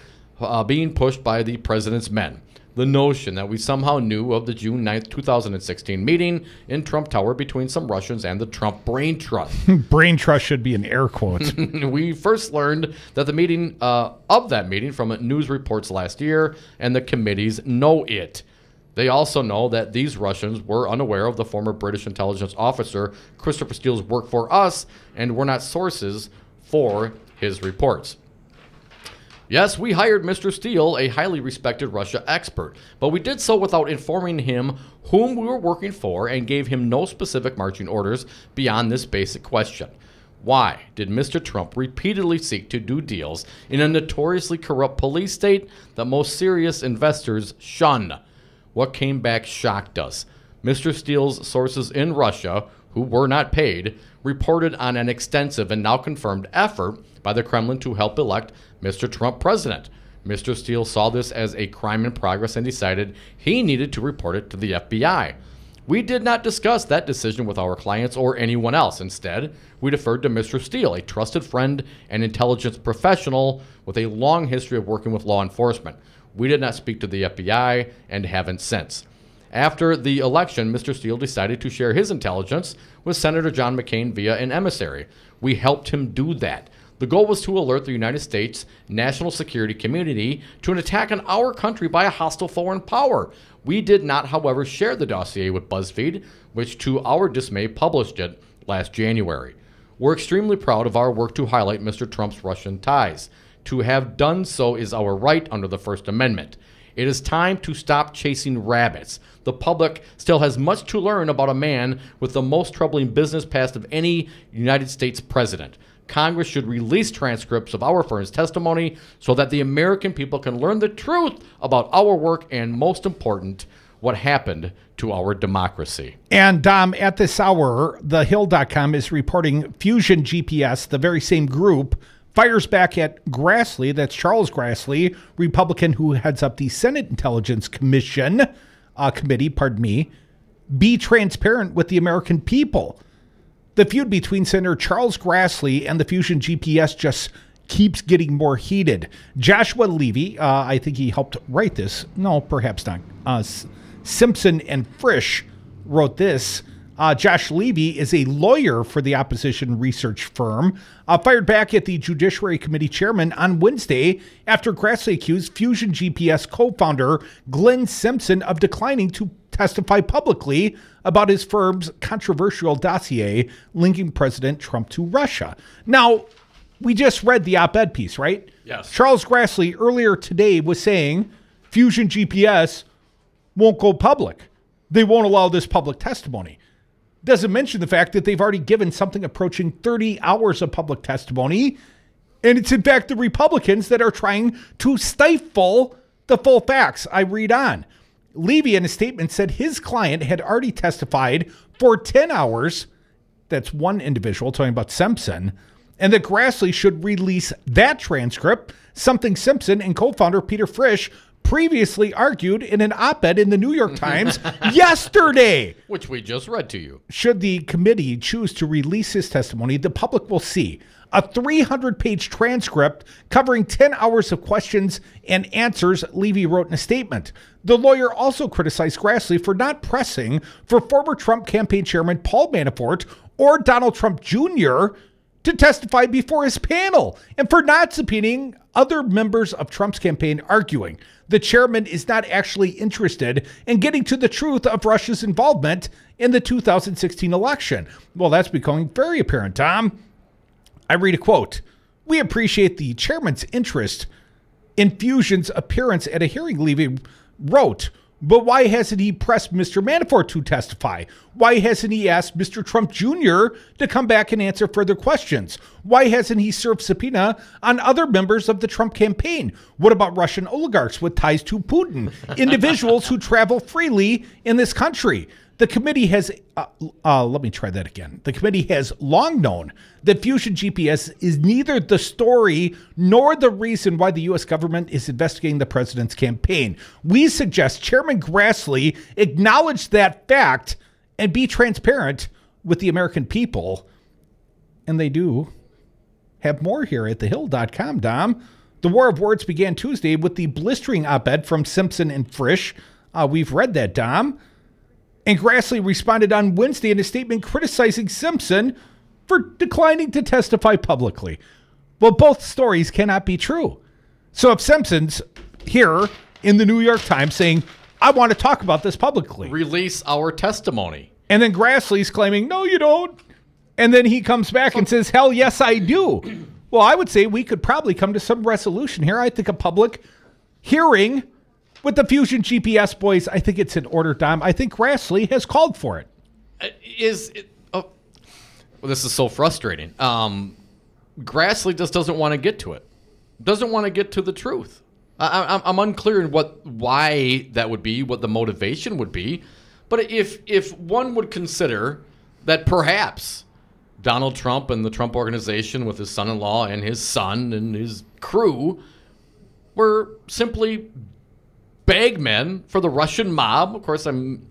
being pushed by the president's men. The notion that we somehow knew of the June 9th, 2016 meeting in Trump Tower between some Russians and the Trump Brain Trust. Brain Trust should be in air quotes. We first learned that the meeting of that meeting from news reports last year, and the committees know it. They also know that these Russians were unaware of the former British intelligence officer Christopher Steele's work for us and were not sources for his reports. Yes, we hired Mr. Steele, a highly respected Russia expert, but we did so without informing him whom we were working for and gave him no specific marching orders beyond this basic question. Why did Mr. Trump repeatedly seek to do deals in a notoriously corrupt police state that most serious investors shun? What came back shocked us. Mr. Steele's sources in Russia, who were not paid, reported on an extensive and now confirmed effort by the Kremlin to help elect Mr. Trump president. Mr. Steele saw this as a crime in progress and decided he needed to report it to the FBI. We did not discuss that decision with our clients or anyone else. Instead, we deferred to Mr. Steele, a trusted friend and intelligence professional with a long history of working with law enforcement. We did not speak to the FBI and haven't since. After the election, Mr. Steele decided to share his intelligence with Senator John McCain via an emissary. We helped him do that. The goal was to alert the United States national security community to an attack on our country by a hostile foreign power. We did not, however, share the dossier with BuzzFeed, which to our dismay published it last January. We're extremely proud of our work to highlight Mr. Trump's Russian ties. To have done so is our right under the First Amendment. It is time to stop chasing rabbits. The public still has much to learn about a man with the most troubling business past of any United States president. Congress should release transcripts of our firm's testimony so that the American people can learn the truth about our work and, most important, what happened to our democracy. And at this hour, thehill.com is reporting Fusion GPS, the very same group, fires back at Grassley, that's Charles Grassley, Republican who heads up the Senate Intelligence Committee, be transparent with the American people. The feud between Senator Charles Grassley and the Fusion GPS just keeps getting more heated. Joshua Levy, I think he helped write this. No, perhaps not. Simpson and Frisch wrote this. Josh Levy is a lawyer for the opposition research firm, fired back at the Judiciary Committee chairman on Wednesday after Grassley accused Fusion GPS co-founder Glenn Simpson of declining to testify publicly about his firm's controversial dossier linking President Trump to Russia. Now, we just read the op-ed piece, right? Yes. Charles Grassley earlier today was saying Fusion GPS won't go public. They won't allow this public testimony. Doesn't mention the fact that they've already given something approaching 30 hours of public testimony, and it's in fact the Republicans that are trying to stifle the full facts. I read on. Levy, in a statement, said his client had already testified for 10 hours. That's one individual talking about Simpson, and that Grassley should release that transcript, something Simpson and co-founder Peter Frisch previously argued in an op-ed in the New York Times yesterday. Which we just read to you. Should the committee choose to release his testimony, the public will see a 300-page transcript covering 10 hours of questions and answers, Levy wrote in a statement. The lawyer also criticized Grassley for not pressing for former Trump campaign chairman Paul Manafort or Donald Trump Jr. to testify before his panel, and for not subpoenaing other members of Trump's campaign, arguing the chairman is not actually interested in getting to the truth of Russia's involvement in the 2016 election. Well, that's becoming very apparent, Tom. I read a quote. We appreciate the chairman's interest in Fusion's appearance at a hearing, Levy wrote. But why hasn't he pressed Mr. Manafort to testify? Why hasn't he asked Mr. Trump Jr. to come back and answer further questions? Why hasn't he served subpoena on other members of the Trump campaign? What about Russian oligarchs with ties to Putin? Individuals who travel freely in this country? The committee has, let me try that again. The committee has long known that Fusion GPS is neither the story nor the reason why the U.S. government is investigating the president's campaign. We suggest Chairman Grassley acknowledge that fact and be transparent with the American people. And they do have more here at thehill.com, Dom. The war of words began Tuesday with the blistering op-ed from Simpson and Frisch. We've read that, Dom. And Grassley responded on Wednesday in a statement criticizing Simpson for declining to testify publicly. Well, both stories cannot be true. So if Simpson's here in the New York Times saying, I want to talk about this publicly. Release our testimony. And then Grassley's claiming, no, you don't. And then he comes back and says, hell, yes, I do. Well, I would say we could probably come to some resolution here. I think a public hearing with the Fusion GPS boys, I think it's in order, Dom. I think Grassley has called for it. Well, this is so frustrating. Grassley just doesn't want to get to it. Doesn't want to get to the truth. I'm unclear in why that would be, what the motivation would be. But if one would consider that perhaps Donald Trump and the Trump organization with his son-in-law and his son and his crew were simply bagmen for the Russian mob. Of course, I'm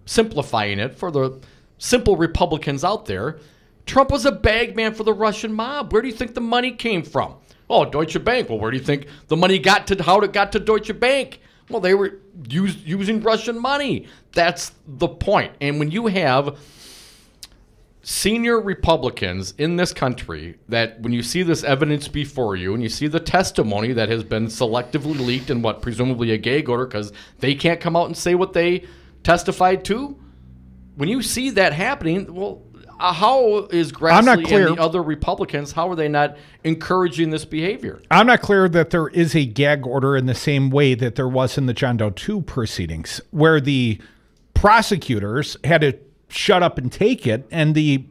simplifying it for the simple Republicans out there. Trump was a bagman for the Russian mob. Where do you think the money came from? Oh, Deutsche Bank. Well, where do you think the money got to, how it got to Deutsche Bank? Well, they were using Russian money. That's the point. And when you have senior Republicans in this country, that when you see this evidence before you and you see the testimony that has been selectively leaked in presumably a gag order because they can't come out and say what they testified to, when you see that happening, well, how is Grassley and the other Republicans, how are they not encouraging this behavior? I'm not clear that there is a gag order in the same way that there was in the John Doe 2 proceedings, where the prosecutors had to shut up and take it, and the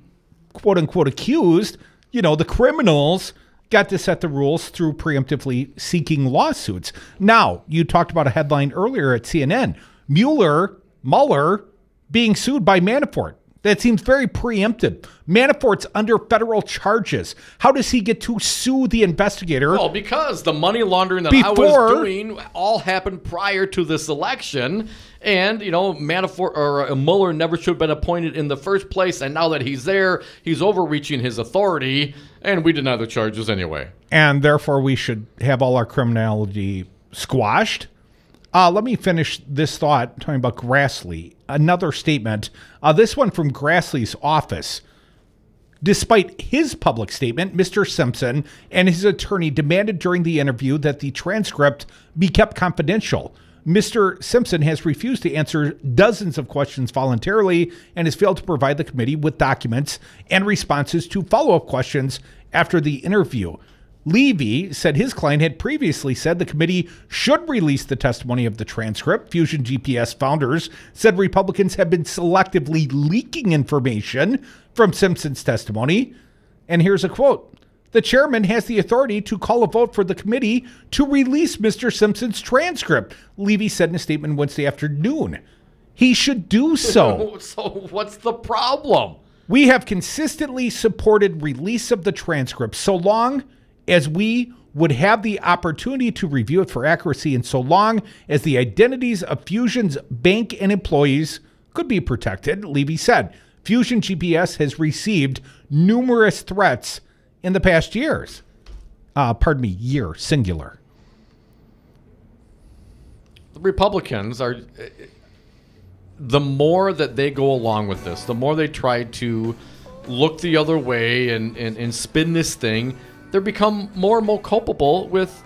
quote-unquote accused, the criminals, got to set the rules through preemptively seeking lawsuits. Now, you talked about a headline earlier at CNN. Mueller being sued by Manafort. That seems very preemptive. Manafort's under federal charges. How does he get to sue the investigator? Well, because the money laundering that I was doing all happened prior to this election. And, Manafort or Mueller never should have been appointed in the first place. And now that he's there, he's overreaching his authority. And we deny the charges anyway. And therefore, we should have all our criminality squashed. Let me finish this thought talking about Grassley. Another statement, this one from Grassley's office. Despite his public statement, Mr. Simpson and his attorney demanded during the interview that the transcript be kept confidential. Mr. Simpson has refused to answer dozens of questions voluntarily and has failed to provide the committee with documents and responses to follow-up questions after the interview. Levy said his client had previously said the committee should release the testimony of the transcript. Fusion GPS founders said Republicans have been selectively leaking information from Simpson's testimony. And here's a quote. the chairman has the authority to call a vote for the committee to release Mr. Simpson's transcript, Levy said in a statement Wednesday afternoon. He should do so. So what's the problem? We have consistently supported release of the transcript so long as we would have the opportunity to review it for accuracy and so long as the identities of Fusion's bank and employees could be protected, Levy said. Fusion GPS has received numerous threats in the past years. Year, singular. The Republicans are, the more that they go along with this, the more they try to look the other way and spin this thing, they become more and more culpable with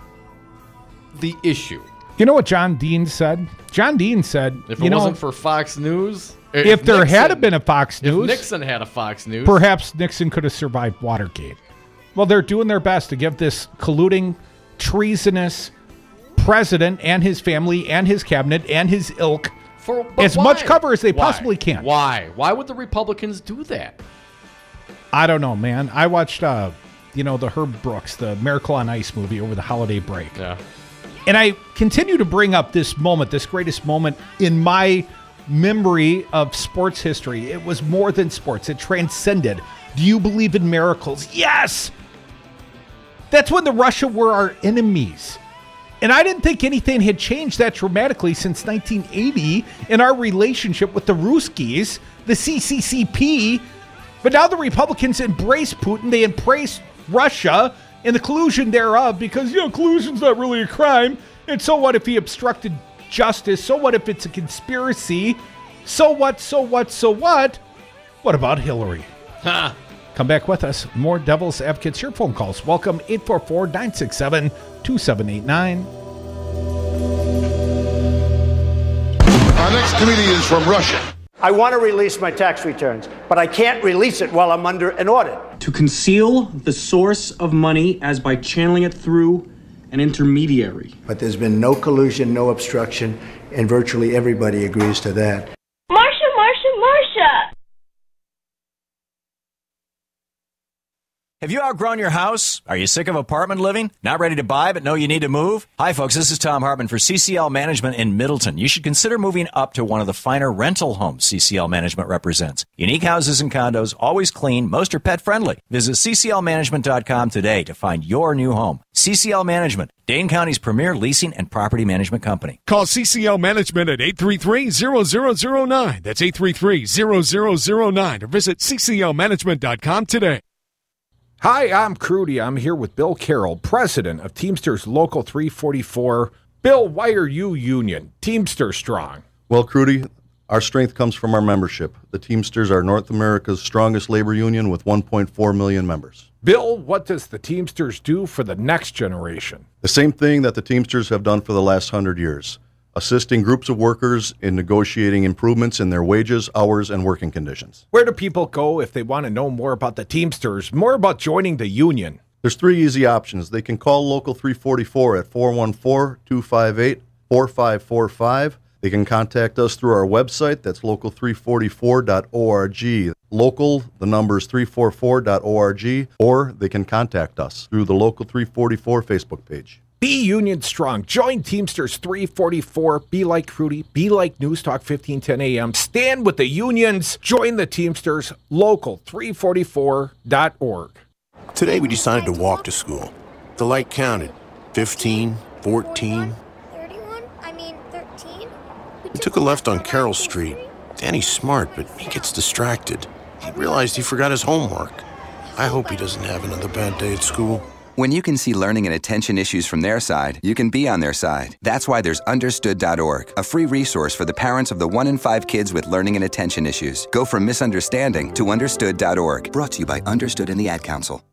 the issue. You know what John Dean said? John Dean said, if it wasn't for Fox News, if there had been a Fox News, if Nixon had a Fox News, perhaps Nixon could have survived Watergate. Well, they're doing their best to give this colluding, treasonous president and his family and his cabinet and his ilk as much cover as they possibly can. Why? Why would the Republicans do that? I don't know, man. I watched, the Herb Brooks, the Miracle on Ice movie over the holiday break. Yeah. And I continue to bring up this moment, this greatest moment in my memory of sports history. It was more than sports. It transcended. Do you believe in miracles? Yes! That's when the Russia were our enemies. And I didn't think anything had changed that dramatically since 1980 in our relationship with the Ruskies, the CCCP. But now the Republicans embrace Putin. They embrace Russia and the collusion thereof because, collusion's not really a crime. And so what if he obstructed justice? So what if it's a conspiracy? So what? What about Hillary? Come back with us. More Devil's Advocates, your phone calls. Welcome, 844-967-2789. Our next comedian is from Russia. I want to release my tax returns, but I can't release it while I'm under an audit. To conceal the source of money as by channeling it through an intermediary. But there's been no collusion, no obstruction, and virtually everybody agrees to that. Marsha! Have you outgrown your house? Are you sick of apartment living? Not ready to buy but know you need to move? Hi folks, this is Tom Hartman for CCL Management in Middleton. You should consider moving up to one of the finer rental homes CCL Management represents. Unique houses and condos, always clean, most are pet friendly. Visit cclmanagement.com today to find your new home. CCL Management, Dane County's premier leasing and property management company. Call CCL Management at 833-0009. That's 833-0009 or visit cclmanagement.com today. Hi, I'm Crudy. I'm here with Bill Carroll, president of Teamsters Local 344. Bill, why are you union? Teamster strong. Well, Crudy, our strength comes from our membership. The Teamsters are North America's strongest labor union with 1.4 million members. Bill, what does the Teamsters do for the next generation? The same thing that the Teamsters have done for the last 100 years. Assisting groups of workers in negotiating improvements in their wages, hours, and working conditions. Where do people go if they want to know more about the Teamsters, more about joining the union? There's three easy options. They can call Local 344 at 414-258-4545. They can contact us through our website. That's local344.org. Local, the number is 344.org. Or they can contact us through the Local 344 Facebook page. Be union strong. Join Teamsters 344. Be like Crudy. Be like News Talk 1510 AM. Stand with the unions. Join the Teamsters. Local344.org. Today we decided to walk to school. The light counted. 15, 14. 31? I mean, 13? We took a left on Carroll Street. Danny's smart, but he gets distracted. He realized he forgot his homework. I hope he doesn't have another bad day at school. When you can see learning and attention issues from their side, you can be on their side. That's why there's Understood.org, a free resource for the parents of the 1 in 5 kids with learning and attention issues. Go from misunderstanding to Understood.org. Brought to you by Understood and the Ad Council.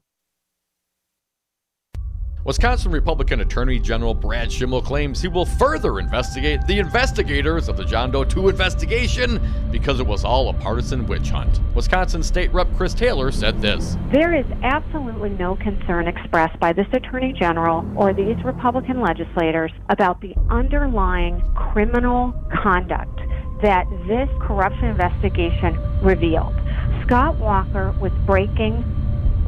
Wisconsin Republican Attorney General Brad Schimmel claims he will further investigate the investigators of the John Doe 2 investigation because it was all a partisan witch hunt. Wisconsin State Rep Chris Taylor said this. There is absolutely no concern expressed by this Attorney General or these Republican legislators about the underlying criminal conduct that this corruption investigation revealed. Scott Walker was breaking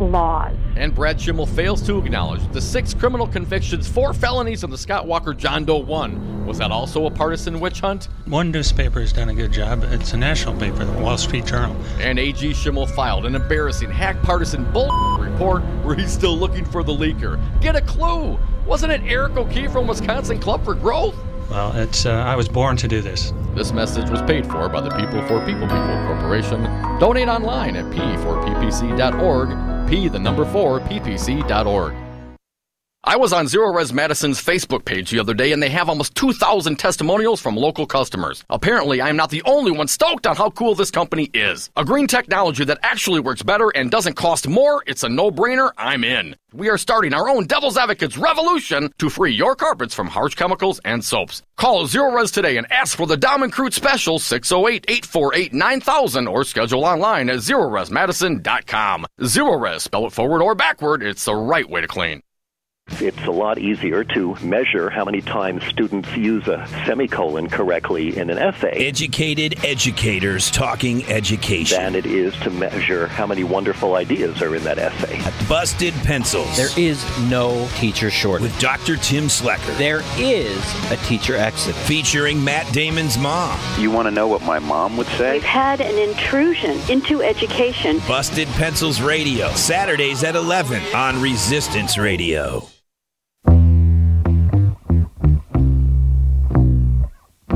laws. And Brad Schimmel fails to acknowledge the 6 criminal convictions, 4 felonies, and the Scott Walker John Doe 1. Was that also a partisan witch hunt? One newspaper has done a good job. It's a national paper, the Wall Street Journal. And A.G. Schimmel filed an embarrassing hack partisan bull report where he's still looking for the leaker. Get a clue! Wasn't it Eric O'Keefe from Wisconsin Club for Growth? Well, I was born to do this. This message was paid for by the People for People Corporation. Donate online at p4ppc.org, p4ppc.org. I was on Zero Res Madison's Facebook page the other day, and they have almost 2,000 testimonials from local customers. Apparently, I'm not the only one stoked on how cool this company is. A green technology that actually works better and doesn't cost more, it's a no-brainer, I'm in. We are starting our own Devil's Advocates revolution to free your carpets from harsh chemicals and soaps. Call Zero Res today and ask for the Dom and Crute special 608-848-9000 or schedule online at ZeroResMadison.com. Zero Res, spell it forward or backward, it's the right way to clean. It's a lot easier to measure how many times students use a semicolon correctly in an essay. Educated educators talking education. Than it is to measure how many wonderful ideas are in that essay. Busted Pencils. There is no teacher shortage. With Dr. Tim Slecker. There is a teacher exit. Featuring Matt Damon's mom. You want to know what my mom would say? We've had an intrusion into education. Busted Pencils Radio. Saturdays at 11 on Resistance Radio.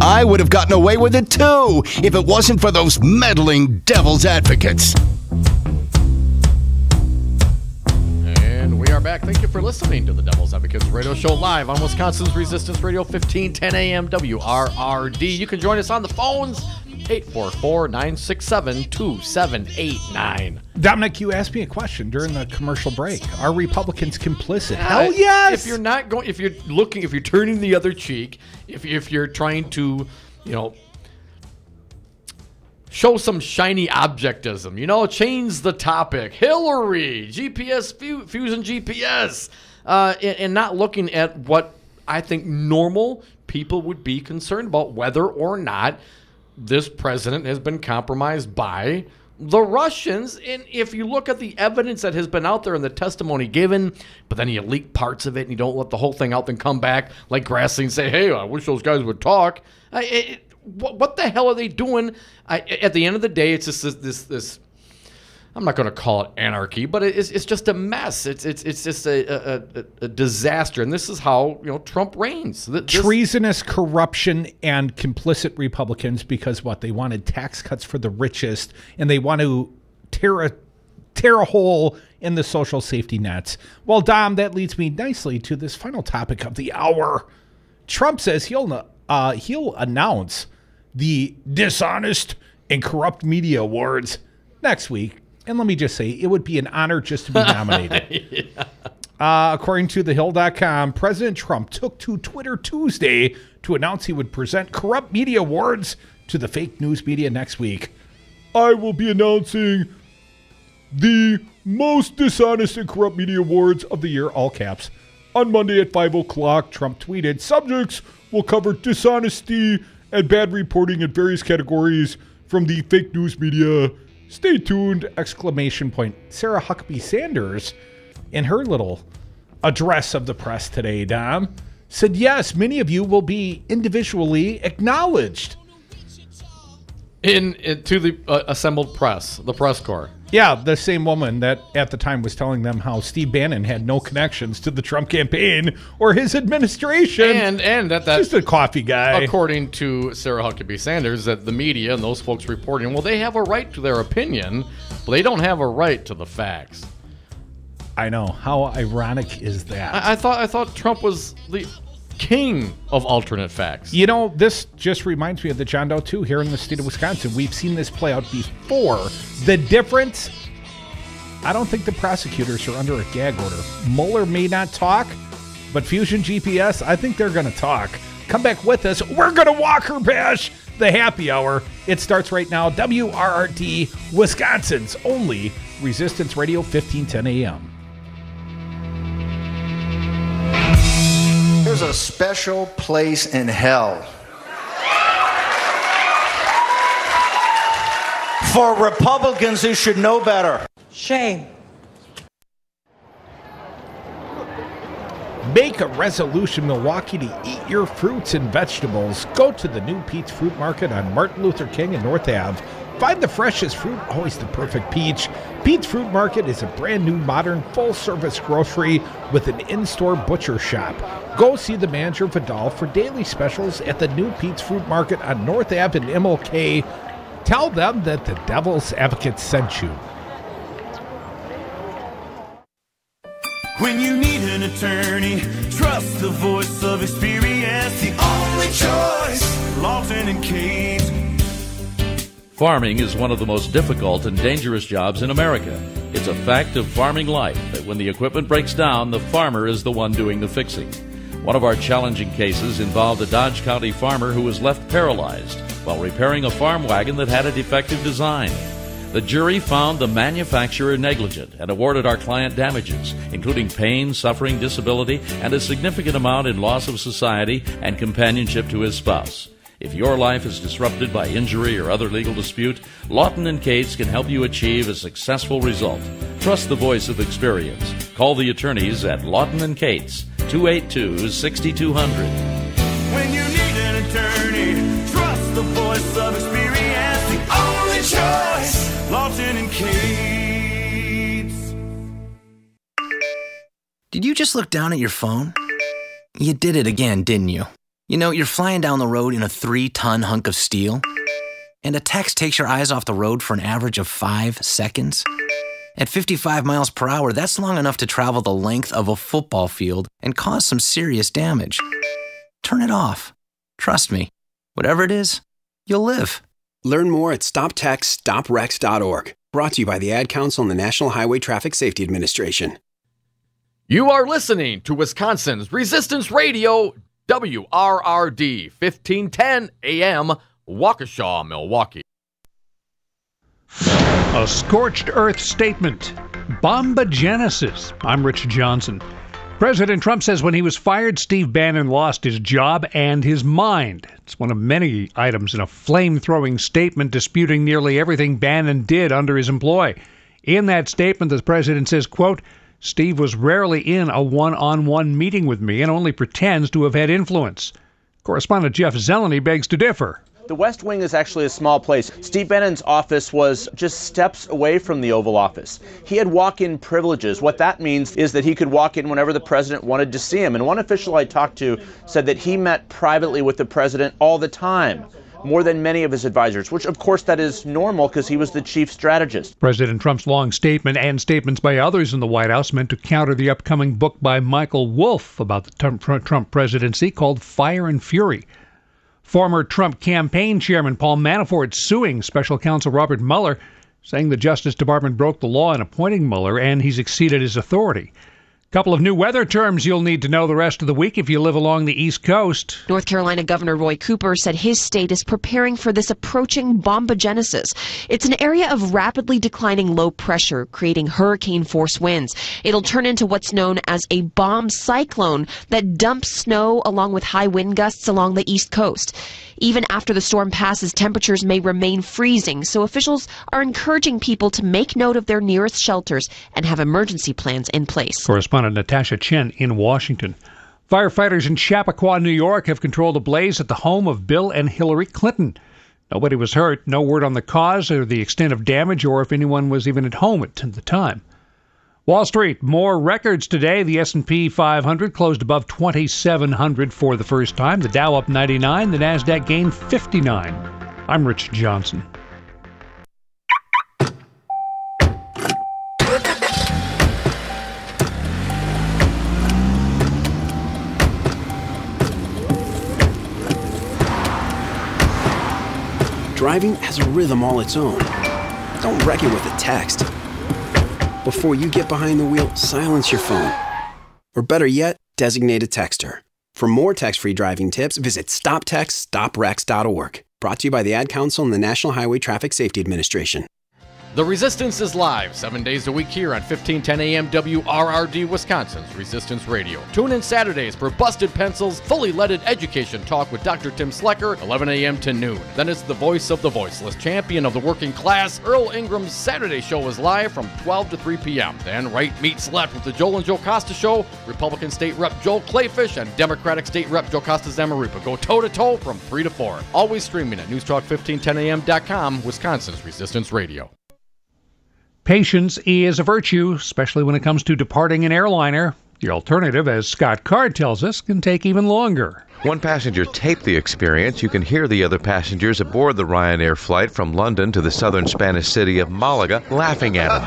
I would have gotten away with it too if it wasn't for those meddling devil's advocates. And we are back. Thank you for listening to the Devil's Advocates Radio Show live on Wisconsin's Resistance Radio, 1510 AM WRRD. You can join us on the phones, 844-967-2789. Dominic, you asked me a question during the commercial break. Are Republicans complicit? Hell yes! If you're not going, if you're turning the other cheek, if you're trying to, show some shiny objectism, change the topic, Hillary, GPS, Fusion GPS, and not looking at what I think normal people would be concerned about, whether or not this president has been compromised by the Russians. And if you look at the evidence that has been out there and the testimony given, but then you leak parts of it and you don't let the whole thing out, then come back like Grassley and say, hey, I wish those guys would talk. What the hell are they doing? At the end of the day, it's just this I'm not going to call it anarchy, but it's just a mess. It's just a disaster, and this is how Trump reigns. Treasonous corruption and complicit Republicans, because they wanted tax cuts for the richest, and they want to tear a hole in the social safety nets. Well, Dom, that leads me nicely to this final topic of the hour. Trump says he'll announce the Dishonest and Corrupt Media Awards next week. And let me just say, it would be an honor just to be nominated. According to thehill.com, President Trump took to Twitter Tuesday to announce he would present Corrupt Media Awards to the fake news media next week. I will be announcing the most dishonest and corrupt media awards of the year, all caps. On Monday at 5 o'clock, Trump tweeted, subjects will cover dishonesty and bad reporting in various categories from the fake news media. Stay tuned! ! Sarah Huckabee Sanders, in her little address of the press today, Dom, said, yes, many of you will be individually acknowledged. To the assembled press, the press corps. Yeah, the same woman that at the time was telling them how Steve Bannon had no connections to the Trump campaign or his administration. And that's just a coffee guy. According to Sarah Huckabee Sanders, that the media and those folks reporting, well, they have a right to their opinion, but they don't have a right to the facts. I know. How ironic is that? I thought Trump was the king of alternate facts. This just reminds me of the John Doe 2 here in the state of Wisconsin. We've seen this play out before. The difference, I don't think the prosecutors are under a gag order. Mueller may not talk, but Fusion GPS, I think they're going to talk. Come back with us. We're going to Walker Bash the happy hour. It starts right now. WRRD, Wisconsin's only Resistance Radio, 1510 AM. There's a special place in hell for Republicans who should know better. Shame. Make a resolution, Milwaukee, to eat your fruits and vegetables. Go to the new Pete's Fruit Market on Martin Luther King and North Ave. Find the freshest fruit, always the perfect peach. Pete's Fruit Market is a brand new, modern, full-service grocery with an in-store butcher shop. Go see the manager, Vidal, for daily specials at the new Pete's Fruit Market on North Ave in MLK. Tell them that the Devil's Advocate sent you. When you need an attorney, trust the voice of experience. The only choice, Lawton and Cates. Farming is one of the most difficult and dangerous jobs in America. It's a fact of farming life that when the equipment breaks down, the farmer is the one doing the fixing. One of our challenging cases involved a Dodge County farmer who was left paralyzed while repairing a farm wagon that had a defective design. The jury found the manufacturer negligent and awarded our client damages, including pain, suffering, disability, and a significant amount in loss of society and companionship to his spouse. If your life is disrupted by injury or other legal dispute, Lawton and Cates can help you achieve a successful result. Trust the voice of experience. Call the attorneys at Lawton and Cates, 282-6200. When you need an attorney, trust the voice of experience. The only choice, Lawton and Cates. Did you just look down at your phone? You did it again, didn't you? You know, you're flying down the road in a 3-ton hunk of steel, and a text takes your eyes off the road for an average of 5 seconds. At 55 miles per hour, that's long enough to travel the length of a football field and cause some serious damage. Turn it off. Trust me, whatever it is, you'll live. Learn more at StopTextStopWrecks.org. Brought to you by the Ad Council and the National Highway Traffic Safety Administration. You are listening to Wisconsin's Resistance Radio, WRRD, 1510 AM, Waukesha, Milwaukee. A scorched earth statement. Bombogenesis. I'm Rich Johnson. President Trump says when he was fired, Steve Bannon lost his job and his mind. It's one of many items in a flame-throwing statement disputing nearly everything Bannon did under his employ. In that statement, the president says, quote, Steve was rarely in a one-on-one meeting with me and only pretends to have had influence. Correspondent Jeff Zeleny begs to differ. The West Wing is actually a small place. Steve Bannon's office was just steps away from the Oval Office. He had walk-in privileges. What that means is that he could walk in whenever the president wanted to see him. And one official I talked to said that he met privately with the president all the time, more than many of his advisors, which of course that is normal because he was the chief strategist. President Trump's long statement and statements by others in the White House meant to counter the upcoming book by Michael Wolff about the Trump presidency called Fire and Fury. Former Trump campaign chairman Paul Manafort suing special counsel Robert Mueller, saying the Justice Department broke the law in appointing Mueller and he's exceeded his authority. Couple of new weather terms you'll need to know the rest of the week if you live along the East Coast. North Carolina Governor Roy Cooper said his state is preparing for this approaching bombogenesis. It's an area of rapidly declining low pressure, creating hurricane-force winds. It'll turn into what's known as a bomb cyclone that dumps snow along with high wind gusts along the East Coast. Even after the storm passes, temperatures may remain freezing, so officials are encouraging people to make note of their nearest shelters and have emergency plans in place. Correspondent Natasha Chen in Washington. Firefighters in Chappaqua, New York have controlled a blaze at the home of Bill and Hillary Clinton. Nobody was hurt. No word on the cause or the extent of damage or if anyone was even at home at the time. Wall Street, more records today. The S&P 500 closed above 2,700 for the first time. The Dow up 99. The NASDAQ gained 59. I'm Rich Johnson. Driving has a rhythm all its own. Don't wreck it with a text. Before you get behind the wheel, silence your phone. Or better yet, designate a texter. For more text-free driving tips, visit StopTextStopWrecks.org. Brought to you by the Ad Council and the National Highway Traffic Safety Administration. The Resistance is live 7 days a week here on 1510 AM WRRD, Wisconsin's Resistance Radio. Tune in Saturdays for Busted Pencils, fully leaded education talk with Dr. Tim Slecker, 11 a.m. to noon. Then it's the voice of the voiceless, champion of the working class. Earl Ingram's Saturday show is live from 12 to 3 p.m. Then Right Meets Left with the Joel and Joe Costa Show. Republican State Rep Joel Clayfish and Democratic State Rep Joe Costa Zamarripa go toe-to-toe from 3 to 4. Always streaming at newstalk1510am.com, Wisconsin's Resistance Radio. Patience is a virtue, especially when it comes to departing an airliner. The alternative, as Scott Card tells us, can take even longer. One passenger taped the experience. You can hear the other passengers aboard the Ryanair flight from London to the southern Spanish city of Malaga laughing at him.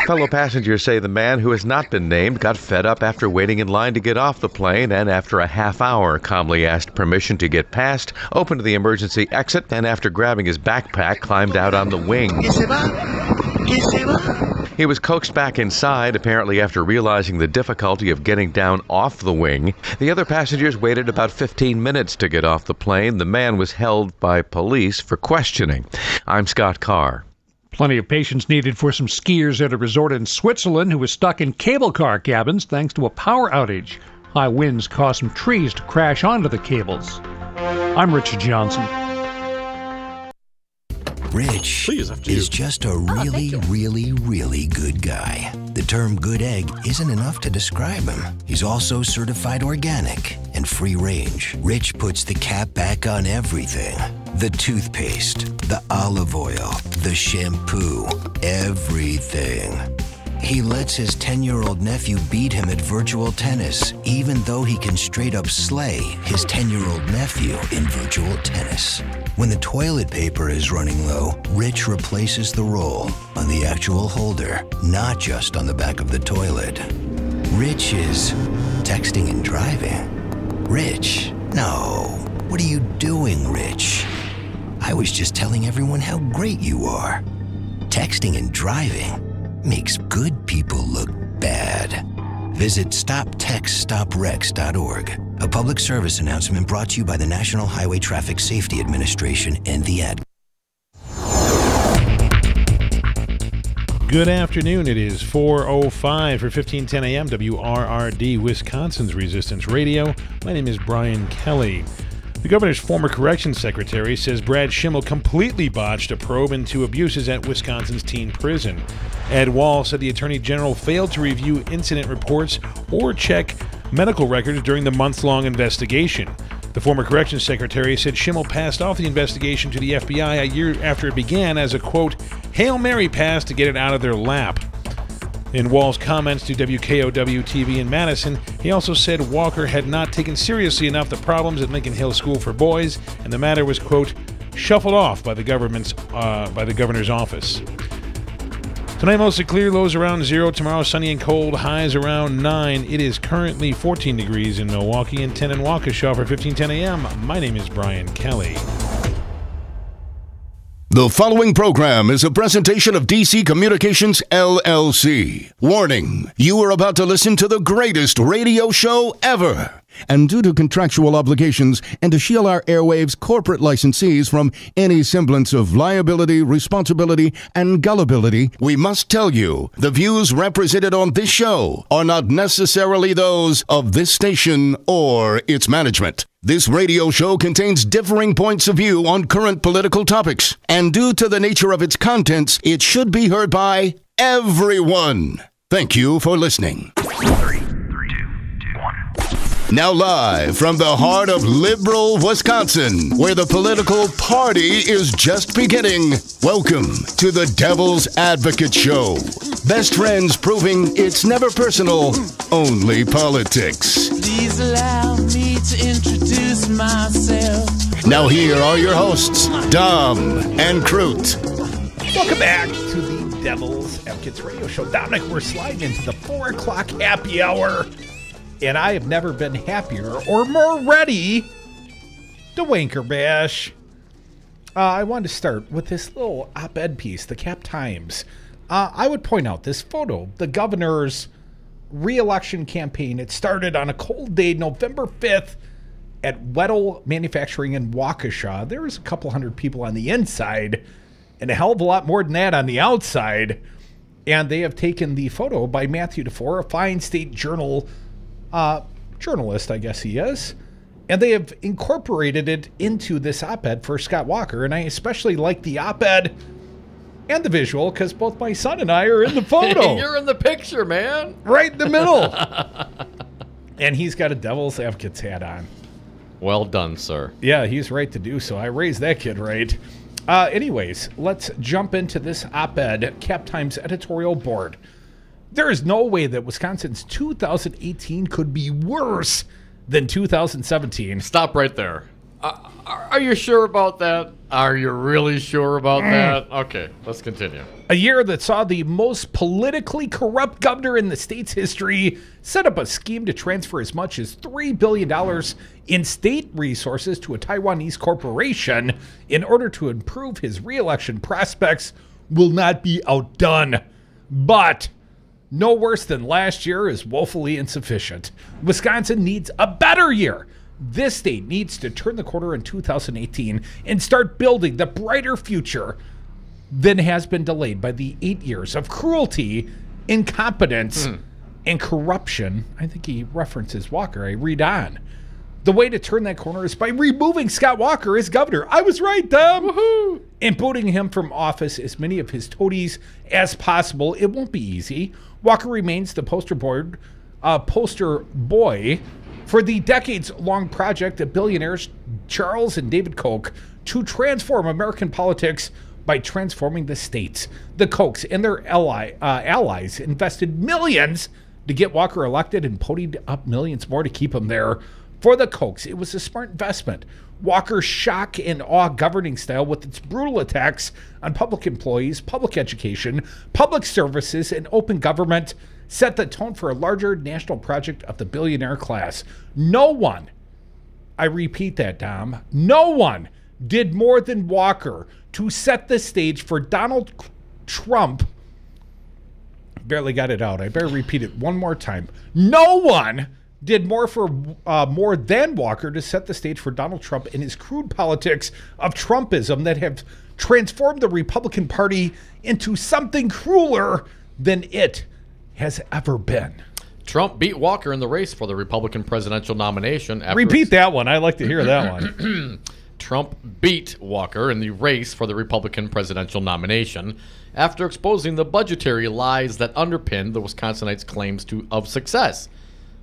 Fellow passengers say the man, who has not been named, got fed up after waiting in line to get off the plane, and after a half hour calmly asked permission to get past, opened the emergency exit, and after grabbing his backpack climbed out on the wing. He was coaxed back inside, apparently after realizing the difficulty of getting down off the wing. The other passengers waited about 15 minutes to get off the plane. The man was held by police for questioning. I'm Scott Carr. Plenty of patience needed for some skiers at a resort in Switzerland who was stuck in cable car cabins thanks to a power outage. High winds caused some trees to crash onto the cables. I'm Richard Johnson. Rich is just a really good guy. The term good egg isn't enough to describe him. He's also certified organic and free range. Rich puts the cap back on everything. The toothpaste, the olive oil, the shampoo, everything. He lets his 10-year-old nephew beat him at virtual tennis, even though he can straight up slay his 10-year-old nephew in virtual tennis. When the toilet paper is running low, Rich replaces the roll on the actual holder, not just on the back of the toilet. Rich is texting and driving. Rich, no. What are you doing, Rich? I was just telling everyone how great you are. Texting and driving makes good people look bad. Visit StopTextStopWrecks.org. A public service announcement brought to you by the National Highway Traffic Safety Administration and the ad. Good afternoon. It is 4:05 for 1510 AM WRRD, Wisconsin's Resistance Radio. My name is Brian Kelly. The governor's former corrections secretary says Brad Schimmel completely botched a probe into abuses at Wisconsin's teen prison. Ed Wall said the attorney general failed to review incident reports or check medical records during the months-long investigation. The former corrections secretary said Schimmel passed off the investigation to the FBI a year after it began as a, quote, Hail Mary pass to get it out of their lap. In Wall's comments to WKOW-TV in Madison, he also said Walker had not taken seriously enough the problems at Lincoln Hill School for Boys, and the matter was, quote, shuffled off by the governor's office. Tonight, mostly clear, lows around 0. Tomorrow, sunny and cold, highs around 9. It is currently 14 degrees in Milwaukee and 10 in Waukesha. For 1510 AM, my name is Brian Kelly. The following program is a presentation of DC Communications, LLC. Warning, you are about to listen to the greatest radio show ever. And due to contractual obligations and to shield our airwaves corporate licensees from any semblance of liability, responsibility, and gullibility, we must tell you the views represented on this show are not necessarily those of this station or its management. This radio show contains differing points of view on current political topics, and due to the nature of its contents, it should be heard by everyone. Thank you for listening. 3, 2, 1. Now live from the heart of liberal Wisconsin, where the political party is just beginning, welcome to the Devil's Advocate Show. Best friends proving it's never personal, only politics. Please allow me to introduce myself. Now here are your hosts, Dom and Crute. Welcome back to the Devil's Advocates Radio Show. Dominic, we're sliding into the 4 o'clock happy hour. And I have never been happier or more ready to wanker bash. I wanted to start with this little op-ed piece, the Cap Times. I would point out this photo, the governor's re-election campaign. It started on a cold day, November 5th, at Weddell Manufacturing in Waukesha. There was a couple hundred people on the inside. and a hell of a lot more than that on the outside. And they have taken the photo by Matthew DeFore, a fine State Journal journalist, I guess he is, and they have incorporated it into this op-ed for Scott Walker. And I especially like the op-ed and the visual because both my son and I are in the photo. You're in the picture, man. Right in the middle. And he's got a Devil's Advocates hat on. Well done, sir. Yeah, he's right to do so. I raised that kid right. Anyways, let's jump into this op-ed, Cap Times editorial board. There is no way that Wisconsin's 2018 could be worse than 2017. Stop right there. Are you sure about that? Are you really sure about that? Okay, let's continue. A year that saw the most politically corrupt governor in the state's history set up a scheme to transfer as much as $3 billion in state resources to a Taiwanese corporation in order to improve his re-election prospects will not be outdone. But no worse than last year is woefully insufficient. Wisconsin needs a better year. This state needs to turn the corner in 2018 and start building the brighter future than has been delayed by the 8 years of cruelty, incompetence, and corruption. I think he references Walker. I read on. The way to turn that corner is by removing Scott Walker as governor. I was right, Tom. Woohoo! And booting him from office as many of his toadies as possible. It won't be easy. Walker remains the poster boy for the decades-long project of billionaires Charles and David Koch to transform American politics by transforming the states. The Kochs and their allies invested millions to get Walker elected and ponied up millions more to keep him there. For the Kochs, it was a smart investment. Walker's shock and awe governing style with its brutal attacks on public employees, public education, public services, and open government set the tone for a larger national project of the billionaire class. No one, I repeat that, Dom, no one did more than Walker to set the stage for Donald Trump. Barely got it out. I better repeat it one more time. No one did more than Walker to set the stage for Donald Trump and his crude politics of Trumpism that have transformed the Republican Party into something crueler than it has ever been. Trump beat Walker in the race for the Republican presidential nomination. Repeat that one. I'd like to hear that one. Trump beat Walker in the race for the Republican presidential nomination after exposing the budgetary lies that underpinned the Wisconsinites' claims of success.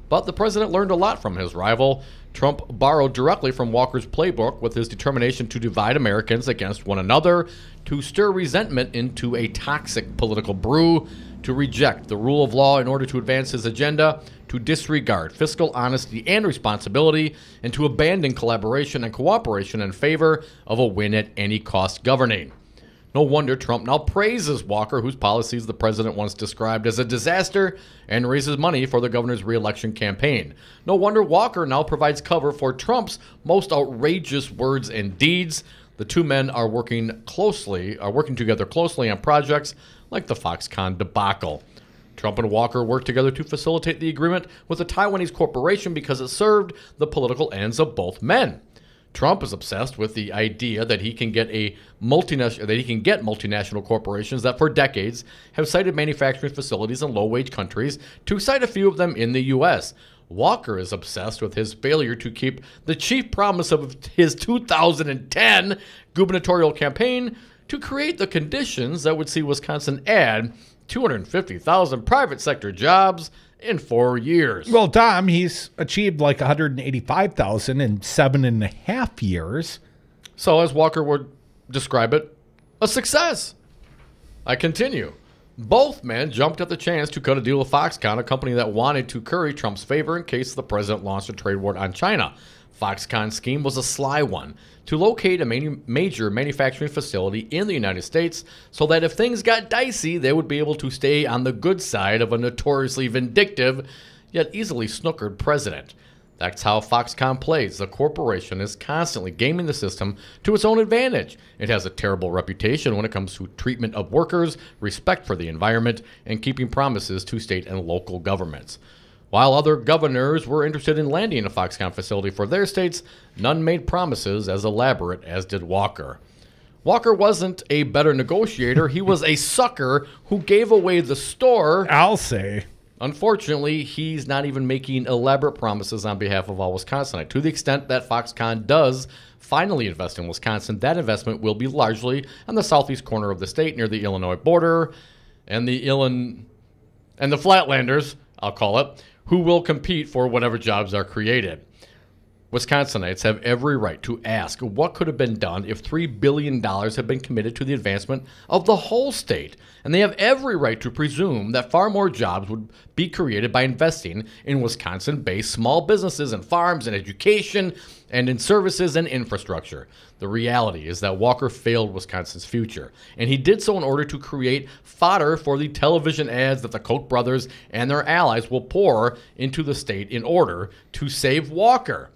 But the president learned a lot from his rival. Trump borrowed directly from Walker's playbook with his determination to divide Americans against one another, to stir resentment into a toxic political brew, to reject the rule of law in order to advance his agenda, to disregard fiscal honesty and responsibility, and to abandon collaboration and cooperation in favor of a win-at-any-cost governing. No wonder Trump now praises Walker, whose policies the president once described as a disaster, and raises money for the governor's re-election campaign. No wonder Walker now provides cover for Trump's most outrageous words and deeds. The two men are working together closely on projects like the Foxconn debacle. Trump and Walker worked together to facilitate the agreement with a Taiwanese corporation because it served the political ends of both men. Trump is obsessed with the idea that he can get multinational corporations that for decades have sited manufacturing facilities in low-wage countries to cite a few of them in the U.S. Walker is obsessed with his failure to keep the chief promise of his 2010 gubernatorial campaign to create the conditions that would see Wisconsin add 250,000 private sector jobs in 4 years. Well, Dom, he's achieved like 185,000 in 7.5 years. So, as Walker would describe it, a success. I continue. Both men jumped at the chance to cut a deal with Foxconn, a company that wanted to curry Trump's favor in case the president launched a trade war on China. Foxconn's scheme was a sly one, to locate a major manufacturing facility in the United States so that if things got dicey, they would be able to stay on the good side of a notoriously vindictive, yet easily snookered president. That's how Foxconn plays. The corporation is constantly gaming the system to its own advantage. It has a terrible reputation when it comes to treatment of workers, respect for the environment, and keeping promises to state and local governments. While other governors were interested in landing a Foxconn facility for their states, none made promises as elaborate as did Walker. Walker wasn't a better negotiator. He was a sucker who gave away the store. I'll say. Unfortunately, he's not even making elaborate promises on behalf of all Wisconsinites. To the extent that Foxconn does finally invest in Wisconsin, that investment will be largely on the southeast corner of the state near the Illinois border and the Flatlanders, I'll call it, who will compete for whatever jobs are created. Wisconsinites have every right to ask what could have been done if $3 billion had been committed to the advancement of the whole state. And they have every right to presume that far more jobs would be created by investing in Wisconsin-based small businesses and farms and education and in services and infrastructure. The reality is that Walker failed Wisconsin's future, and he did so in order to create fodder for the television ads that the Koch brothers and their allies will pour into the state in order to save Walker.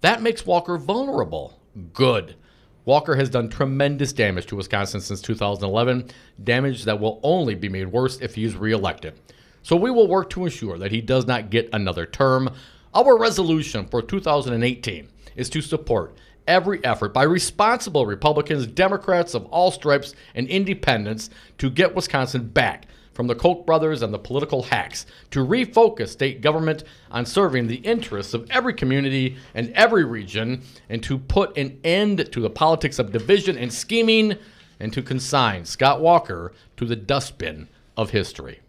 That makes Walker vulnerable. Good. Walker has done tremendous damage to Wisconsin since 2011, damage that will only be made worse if he is reelected. So we will work to ensure that he does not get another term. Our resolution for 2018 is to support every effort by responsible Republicans, Democrats of all stripes, and independents to get Wisconsin back from the Koch brothers and the political hacks, to refocus state government on serving the interests of every community and every region, and to put an end to the politics of division and scheming, and to consign Scott Walker to the dustbin of history.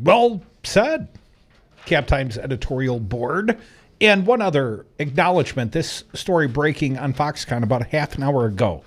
Well said, Cap Times editorial board. And one other acknowledgement, this story breaking on Foxconn about a half an hour ago.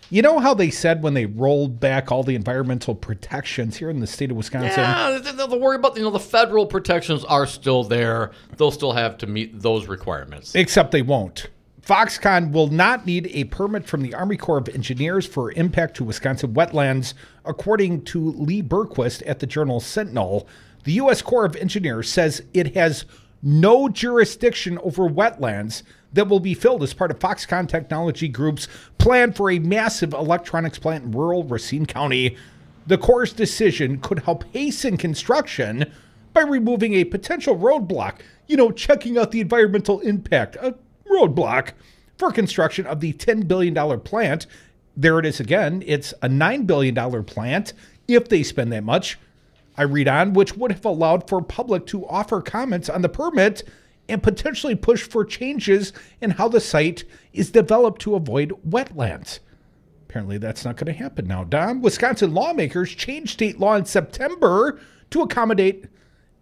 You know how they said when they rolled back all the environmental protections here in the state of Wisconsin? Yeah, they'll worry about, the federal protections are still there. They'll still have to meet those requirements. Except they won't. Foxconn will not need a permit from the Army Corps of Engineers for impact to Wisconsin wetlands, according to Lee Berquist at the Journal Sentinel. The U.S. Corps of Engineers says it has no jurisdiction over wetlands that will be filled as part of Foxconn Technology Group's plan for a massive electronics plant in rural Racine County. The Corps' decision could help hasten construction by removing a potential roadblock, checking out the environmental impact, a roadblock for construction of the $10 billion plant. There it is again. It's a $9 billion plant if they spend that much. I read on, which would have allowed for public to offer comments on the permit and potentially push for changes in how the site is developed to avoid wetlands. Apparently that's not going to happen now, Don. Wisconsin lawmakers changed state law in September to accommodate,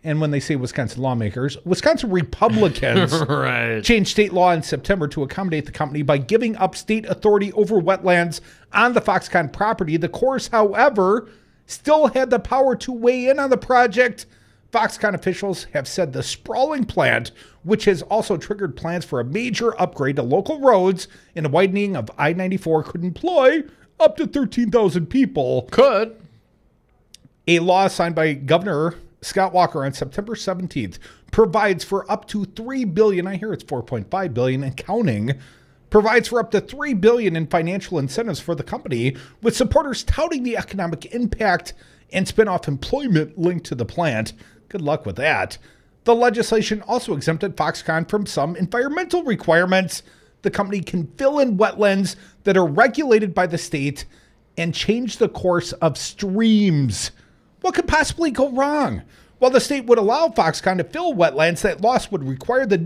and when they say Wisconsin lawmakers, Wisconsin Republicans right. changed state law in September to accommodate the company by giving up state authority over wetlands on the Foxconn property. The Corps, however, still had the power to weigh in on the project. Foxconn officials have said the sprawling plant, which has also triggered plans for a major upgrade to local roads and a widening of I-94, could employ up to 13,000 people. Could. A law signed by Governor Scott Walker on September 17th provides for up to $3 billion. I hear it's $4.5 billion and counting. Provides for up to $3 billion in financial incentives for the company, with supporters touting the economic impact and spin-off employment linked to the plant. Good luck with that. The legislation also exempted Foxconn from some environmental requirements. The company can fill in wetlands that are regulated by the state and change the course of streams. What could possibly go wrong? While the state would allow Foxconn to fill wetlands, that loss would require that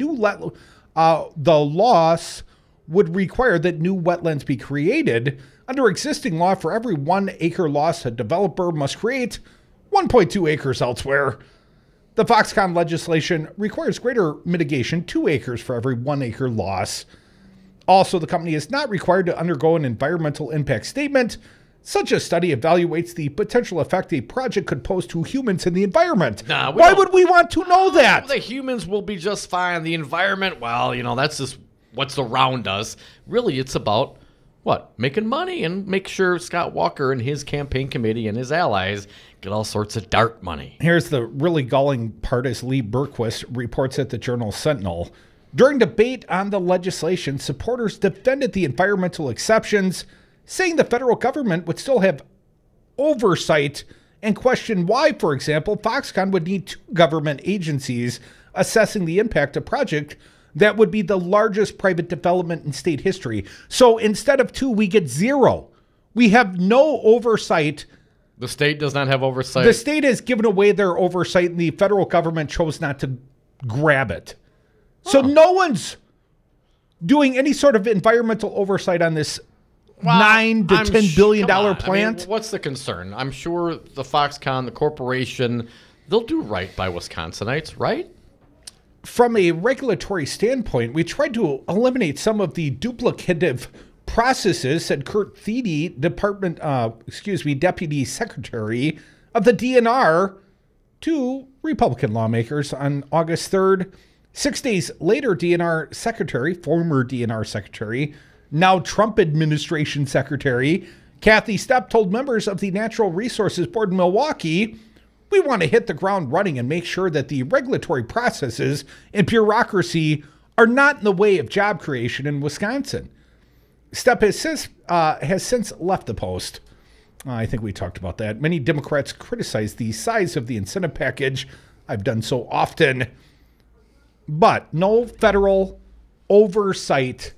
new wetlands be created. Under existing law, for every 1 acre loss, a developer must create 1.2 acres elsewhere. The Foxconn legislation requires greater mitigation, 2 acres for every 1 acre loss. Also, the company is not required to undergo an environmental impact statement. Such a study evaluates the potential effect a project could pose to humans and the environment. Why would we want to know that? The humans will be just fine. The environment, well, that's just what's around us. Really, it's about, making money and make sure Scott Walker and his campaign committee and his allies get all sorts of dark money. Here's the really galling part, as Lee Berquist reports at the Journal Sentinel. During debate on the legislation, supporters defended the environmental exceptions, saying the federal government would still have oversight, and questioned why, for example, Foxconn would need 2 government agencies assessing the impact of project That would be the largest private development in state history. So instead of 2, we get 0. We have no oversight. The state does not have oversight. The state has given away their oversight, and the federal government chose not to grab it. So no one's doing any sort of environmental oversight on this $9 to $10 billion plant. I mean, what's the concern? I'm sure the Foxconn, the corporation, they'll do right by Wisconsinites, right? From a regulatory standpoint, we tried to eliminate some of the duplicative processes, said Kurt Thiede, Deputy Secretary of the DNR, to Republican lawmakers on August 3rd. 6 days later, DNR Secretary, former DNR Secretary, now Trump administration Secretary, Kathy Stepp told members of the Natural Resources Board in Milwaukee, we want to hit the ground running and make sure that the regulatory processes and bureaucracy are not in the way of job creation in Wisconsin. Stepp has since left the post. I think we talked about that. Many Democrats criticize the size of the incentive package. I've done so often. But no federal oversight.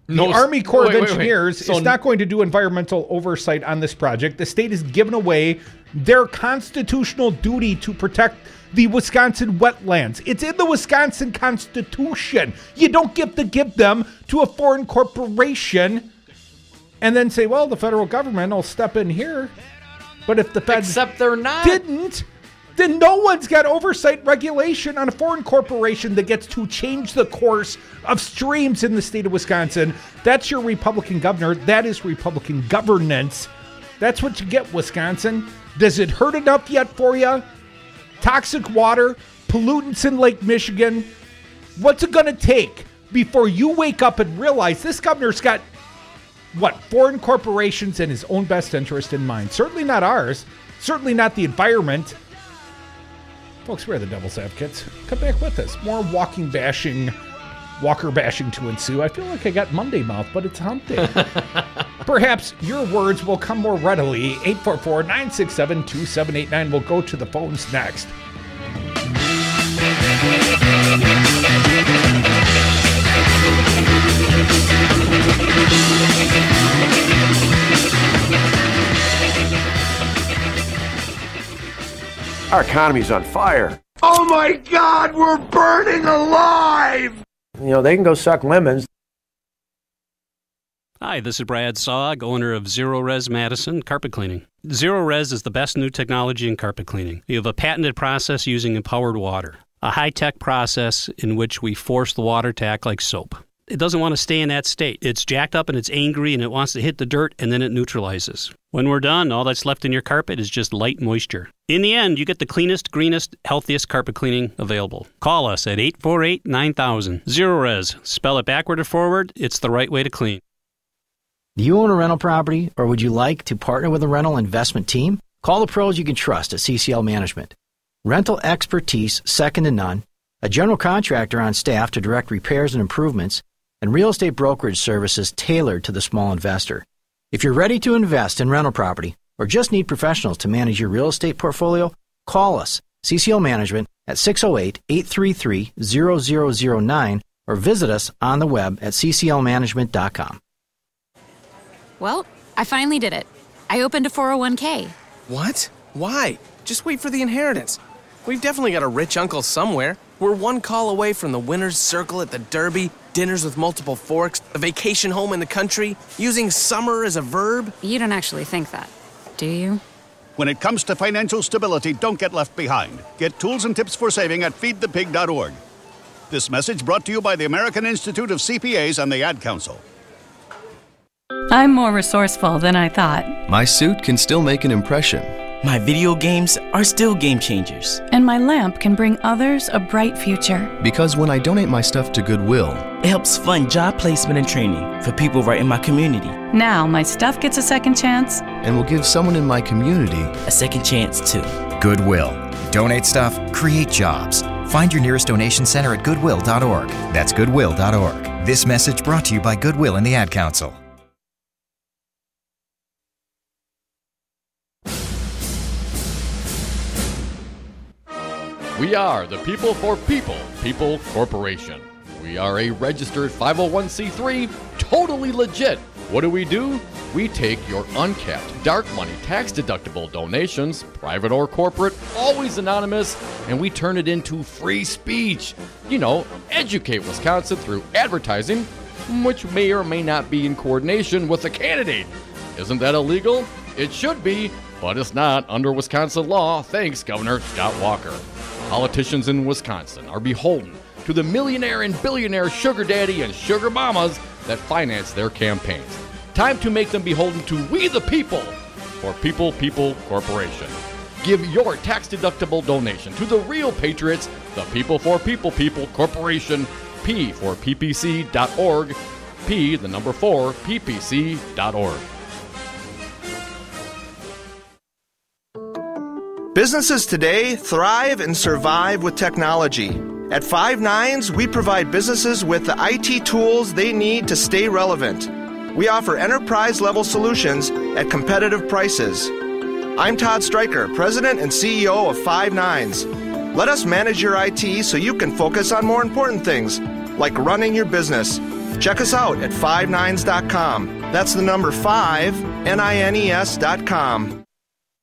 The Army Corps of Engineers is not going to do environmental oversight on this project. The state has given away their constitutional duty to protect the Wisconsin wetlands. It's in the Wisconsin Constitution. You don't give them to a foreign corporation and then say, well, the federal government will step in here. But if the feds Except they're not. didn't, then no one's got oversight regulation on a foreign corporation that gets to change the course of streams in the state of Wisconsin. That's your Republican governor. That is Republican governance. That's what you get, Wisconsin. Does it hurt enough yet for you? Toxic water, pollutants in Lake Michigan. What's it going to take before you wake up and realize this governor's got, foreign corporations and his own best interest in mind? Certainly not ours. Certainly not the environment. Folks, we're the Devil's Advocates. Come back with us. More Walker bashing to ensue. I feel like I got Monday mouth, but it's hump day. Perhaps your words will come more readily. 844-967-2789. We'll go to the phones next. Our economy's on fire. Oh my God, we're burning alive! You know, they can go suck lemons. Hi, this is Brad Saug, owner of Zero Res Madison Carpet Cleaning. Zero Res is the best new technology in carpet cleaning. We have a patented process using empowered water, a high-tech process in which we force the water to act like soap. It doesn't want to stay in that state. It's jacked up and it's angry and it wants to hit the dirt and then it neutralizes. When we're done, all that's left in your carpet is just light moisture. In the end, you get the cleanest, greenest, healthiest carpet cleaning available. Call us at 848-9000. Zero Res. Spell it backward or forward. It's the right way to clean. Do you own a rental property, or would you like to partner with a rental investment team? Call the pros you can trust at CCL Management. Rental expertise second to none, a general contractor on staff to direct repairs and improvements, and real estate brokerage services tailored to the small investor. If you're ready to invest in rental property or just need professionals to manage your real estate portfolio, call us, CCL Management, at 608-833-0009 or visit us on the web at cclmanagement.com. Well, I finally did it. I opened a 401k. What? Why? Just wait for the inheritance. We've definitely got a rich uncle somewhere. We're one call away from the winner's circle at the Derby, dinners with multiple forks, a vacation home in the country, using summer as a verb. You don't actually think that, do you? When it comes to financial stability, don't get left behind. Get tools and tips for saving at feedthepig.org. This message brought to you by the American Institute of CPAs and the Ad Council. I'm more resourceful than I thought. My suit can still make an impression. My video games are still game changers. And my lamp can bring others a bright future. Because when I donate my stuff to Goodwill, it helps fund job placement and training for people right in my community. Now my stuff gets a second chance. And will give someone in my community a second chance too. Goodwill. Donate stuff, create jobs. Find your nearest donation center at goodwill.org. That's goodwill.org. This message brought to you by Goodwill and the Ad Council. We are the People for People, People Corporation. We are a registered 501c3, totally legit. What do? We take your uncapped, dark money, tax-deductible donations, private or corporate, always anonymous, and we turn it into free speech. You know, educate Wisconsin through advertising, which may or may not be in coordination with the candidate. Isn't that illegal? It should be, but it's not under Wisconsin law, thanks Governor Scott Walker. Politicians in Wisconsin are beholden to the millionaire and billionaire sugar daddy and sugar mamas that finance their campaigns. Time to make them beholden to we the people for People Corporation. Give your tax-deductible donation to the real patriots, the People for People Corporation, P for ppc.org, P, the number 4, ppc.org. Businesses today thrive and survive with technology. At Five Nines, we provide businesses with the IT tools they need to stay relevant. We offer enterprise-level solutions at competitive prices. I'm Todd Stryker, President and CEO of Five Nines. Let us manage your IT so you can focus on more important things, like running your business. Check us out at fivenines.com. That's the number 5, NINES.com.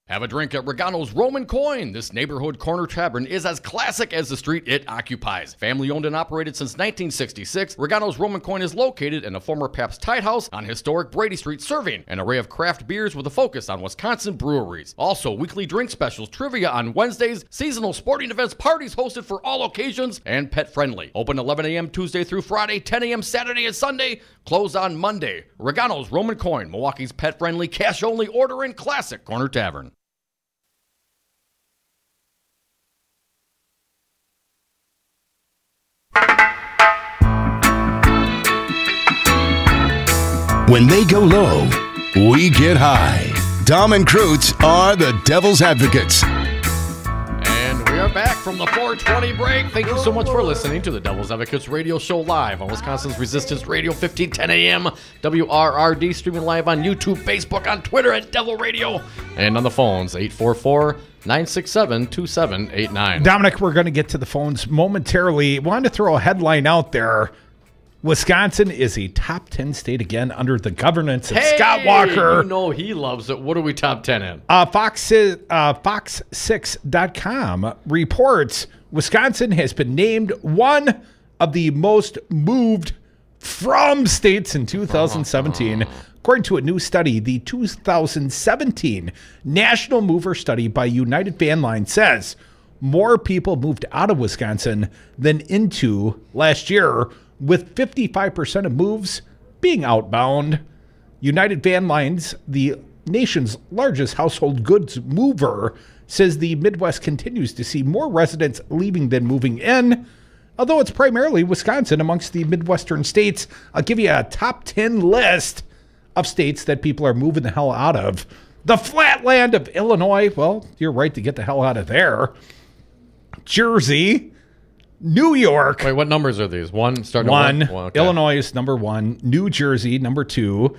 Have a drink at Regano's Roman Coin. This neighborhood corner tavern is as classic as the street it occupies. Family owned and operated since 1966, Regano's Roman Coin is located in a former Pabst Tide House on historic Brady Street, serving an array of craft beers with a focus on Wisconsin breweries. Also, weekly drink specials, trivia on Wednesdays, seasonal sporting events, parties hosted for all occasions, and pet friendly. Open 11 a.m. Tuesday through Friday, 10 a.m. Saturday and Sunday, closed on Monday. Regano's Roman Coin, Milwaukee's pet friendly, cash only order and classic corner tavern. When they go low, we get high. Dom and Krutz are the Devil's Advocates. And we are back from the 420 break. Thank you so much for listening to the Devil's Advocates radio show live on Wisconsin's Resistance Radio, 1510 AM, WRRD, streaming live on YouTube, Facebook, on Twitter at Devil Radio, and on the phones, 844-967-2789. Dominic, we're going to get to the phones momentarily. Wanted to throw a headline out there. Wisconsin is a top 10 state again under the governance of Scott Walker. You know he loves it. What are we top 10 in? Fox6.com reports Wisconsin has been named one of the most moved from states in 2017. According to a new study, the 2017 National Mover Study by United Van Line says more people moved out of Wisconsin than into last year, with 55% of moves being outbound. United Van Lines, the nation's largest household goods mover, says the Midwest continues to see more residents leaving than moving in, although it's primarily Wisconsin amongst the Midwestern states. I'll give you a top 10 list of states that people are moving the hell out of. The flatland of Illinois, well, you're right to get the hell out of there. Jersey, New York. Wait, what numbers are these? One? Okay. Illinois is number 1. New Jersey, number 2.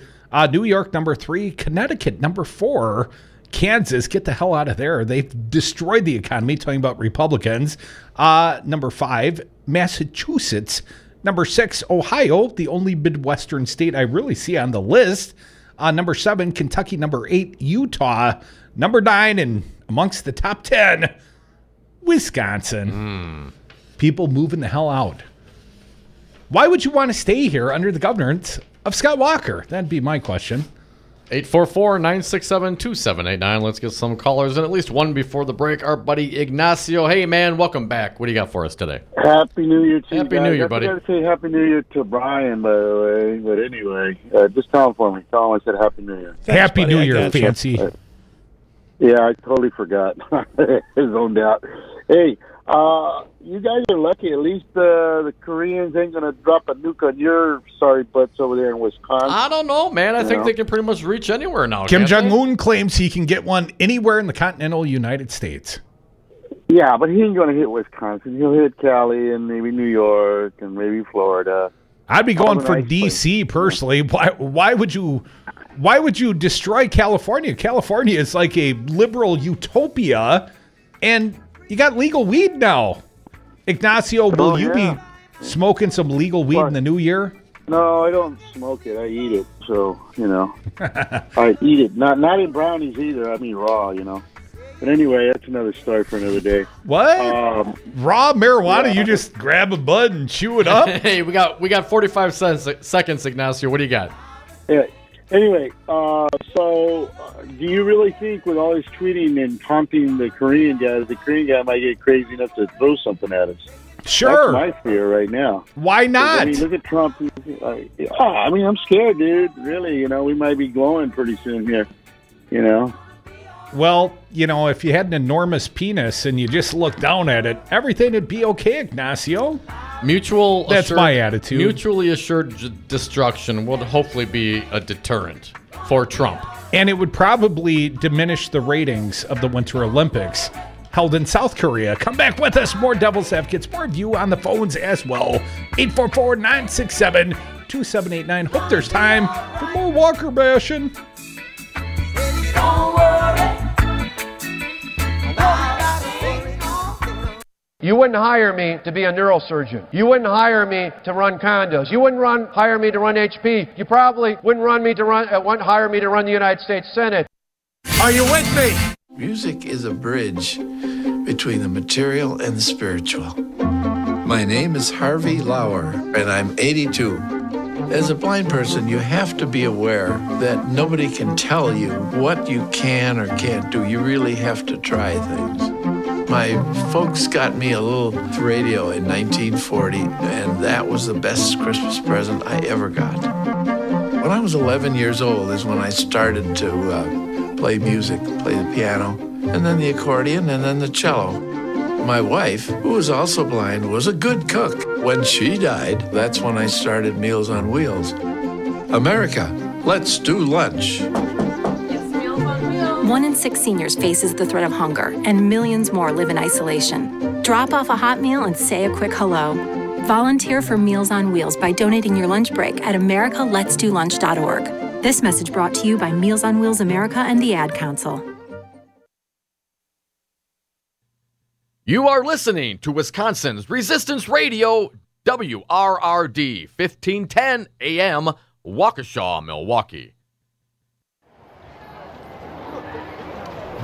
New York, number 3. Connecticut, number 4. Kansas, get the hell out of there. They've destroyed the economy, talking about Republicans. Number 5. Massachusetts. Number 6. Ohio, the only Midwestern state I really see on the list. Number 7. Kentucky. Number 8. Utah. Number 9, and amongst the top 10, Wisconsin. People moving the hell out. Why would you want to stay here under the governance of Scott Walker? That'd be my question. 844-967-2789. Let's get some callers, and at least one before the break. Our buddy Ignacio. Hey, man, welcome back. What do you got for us today? Happy New Year to you. Happy New Year, buddy. I got to say Happy New Year to Brian, by the way. But anyway, just tell him for me. Tell him I said Happy New Year. Thanks, Happy New Year, fancy. Yeah, I totally forgot. Zoned out. Hey, you guys are lucky. At least the Koreans ain't going to drop a nuke on your sorry butts over there in Wisconsin. I don't know, man. I think they can pretty much reach anywhere now. Kim Jong-un claims he can get one anywhere in the continental United States. Yeah, but he ain't going to hit Wisconsin. He'll hit Cali and maybe New York and maybe Florida. I'd be going for D.C. personally. Why would you destroy California? California is like a liberal utopia, and you got legal weed now. Ignacio, will you be Smoking some legal weed in the new year? No, I don't smoke it. I eat it. So, I eat it. Not in brownies either. I mean raw, But anyway, that's another story for another day. What? Raw marijuana? Yeah. You just grab a bud and chew it up? Hey, we got 45 seconds, Ignacio. What do you got? Yeah. Anyway, so do you really think with all this tweeting and taunting the Korean guy might get crazy enough to throw something at us? Sure. That's my fear right now. Why not? I mean, look at Trump. I'm scared, dude. Really, we might be glowing pretty soon here. Well, if you had an enormous penis and you just looked down at it, everything would be okay, Ignacio. That's my attitude. Mutually assured destruction would hopefully be a deterrent for Trump. And it would probably diminish the ratings of the Winter Olympics held in South Korea. Come back with us. More Devil's Advocates. More of you on the phones as well. 844-967-2789. Hope there's time for more Walker bashing. Don't worry. You wouldn't hire me to be a neurosurgeon. You wouldn't hire me to run condos. You wouldn't hire me to run HP. You probably wouldn't hire me to run the United States Senate. Are you with me? Music is a bridge between the material and the spiritual. My name is Harvey Lauer, and I'm 82. As a blind person, you have to be aware that nobody can tell you what you can or can't do. You really have to try things. My folks got me a little radio in 1940, and that was the best Christmas present I ever got. When I was 11 years old is when I started to play music, play the piano, and then the accordion, and then the cello. My wife, who was also blind, was a good cook. When she died, that's when I started Meals on Wheels. America, let's do lunch. 1 in 6 seniors faces the threat of hunger, and millions more live in isolation. Drop off a hot meal and say a quick hello. Volunteer for Meals on Wheels by donating your lunch break at americaletsdolunch.org. This message brought to you by Meals on Wheels America and the Ad Council. You are listening to Wisconsin's Resistance Radio, WRRD, 1510 AM, Waukesha, Milwaukee.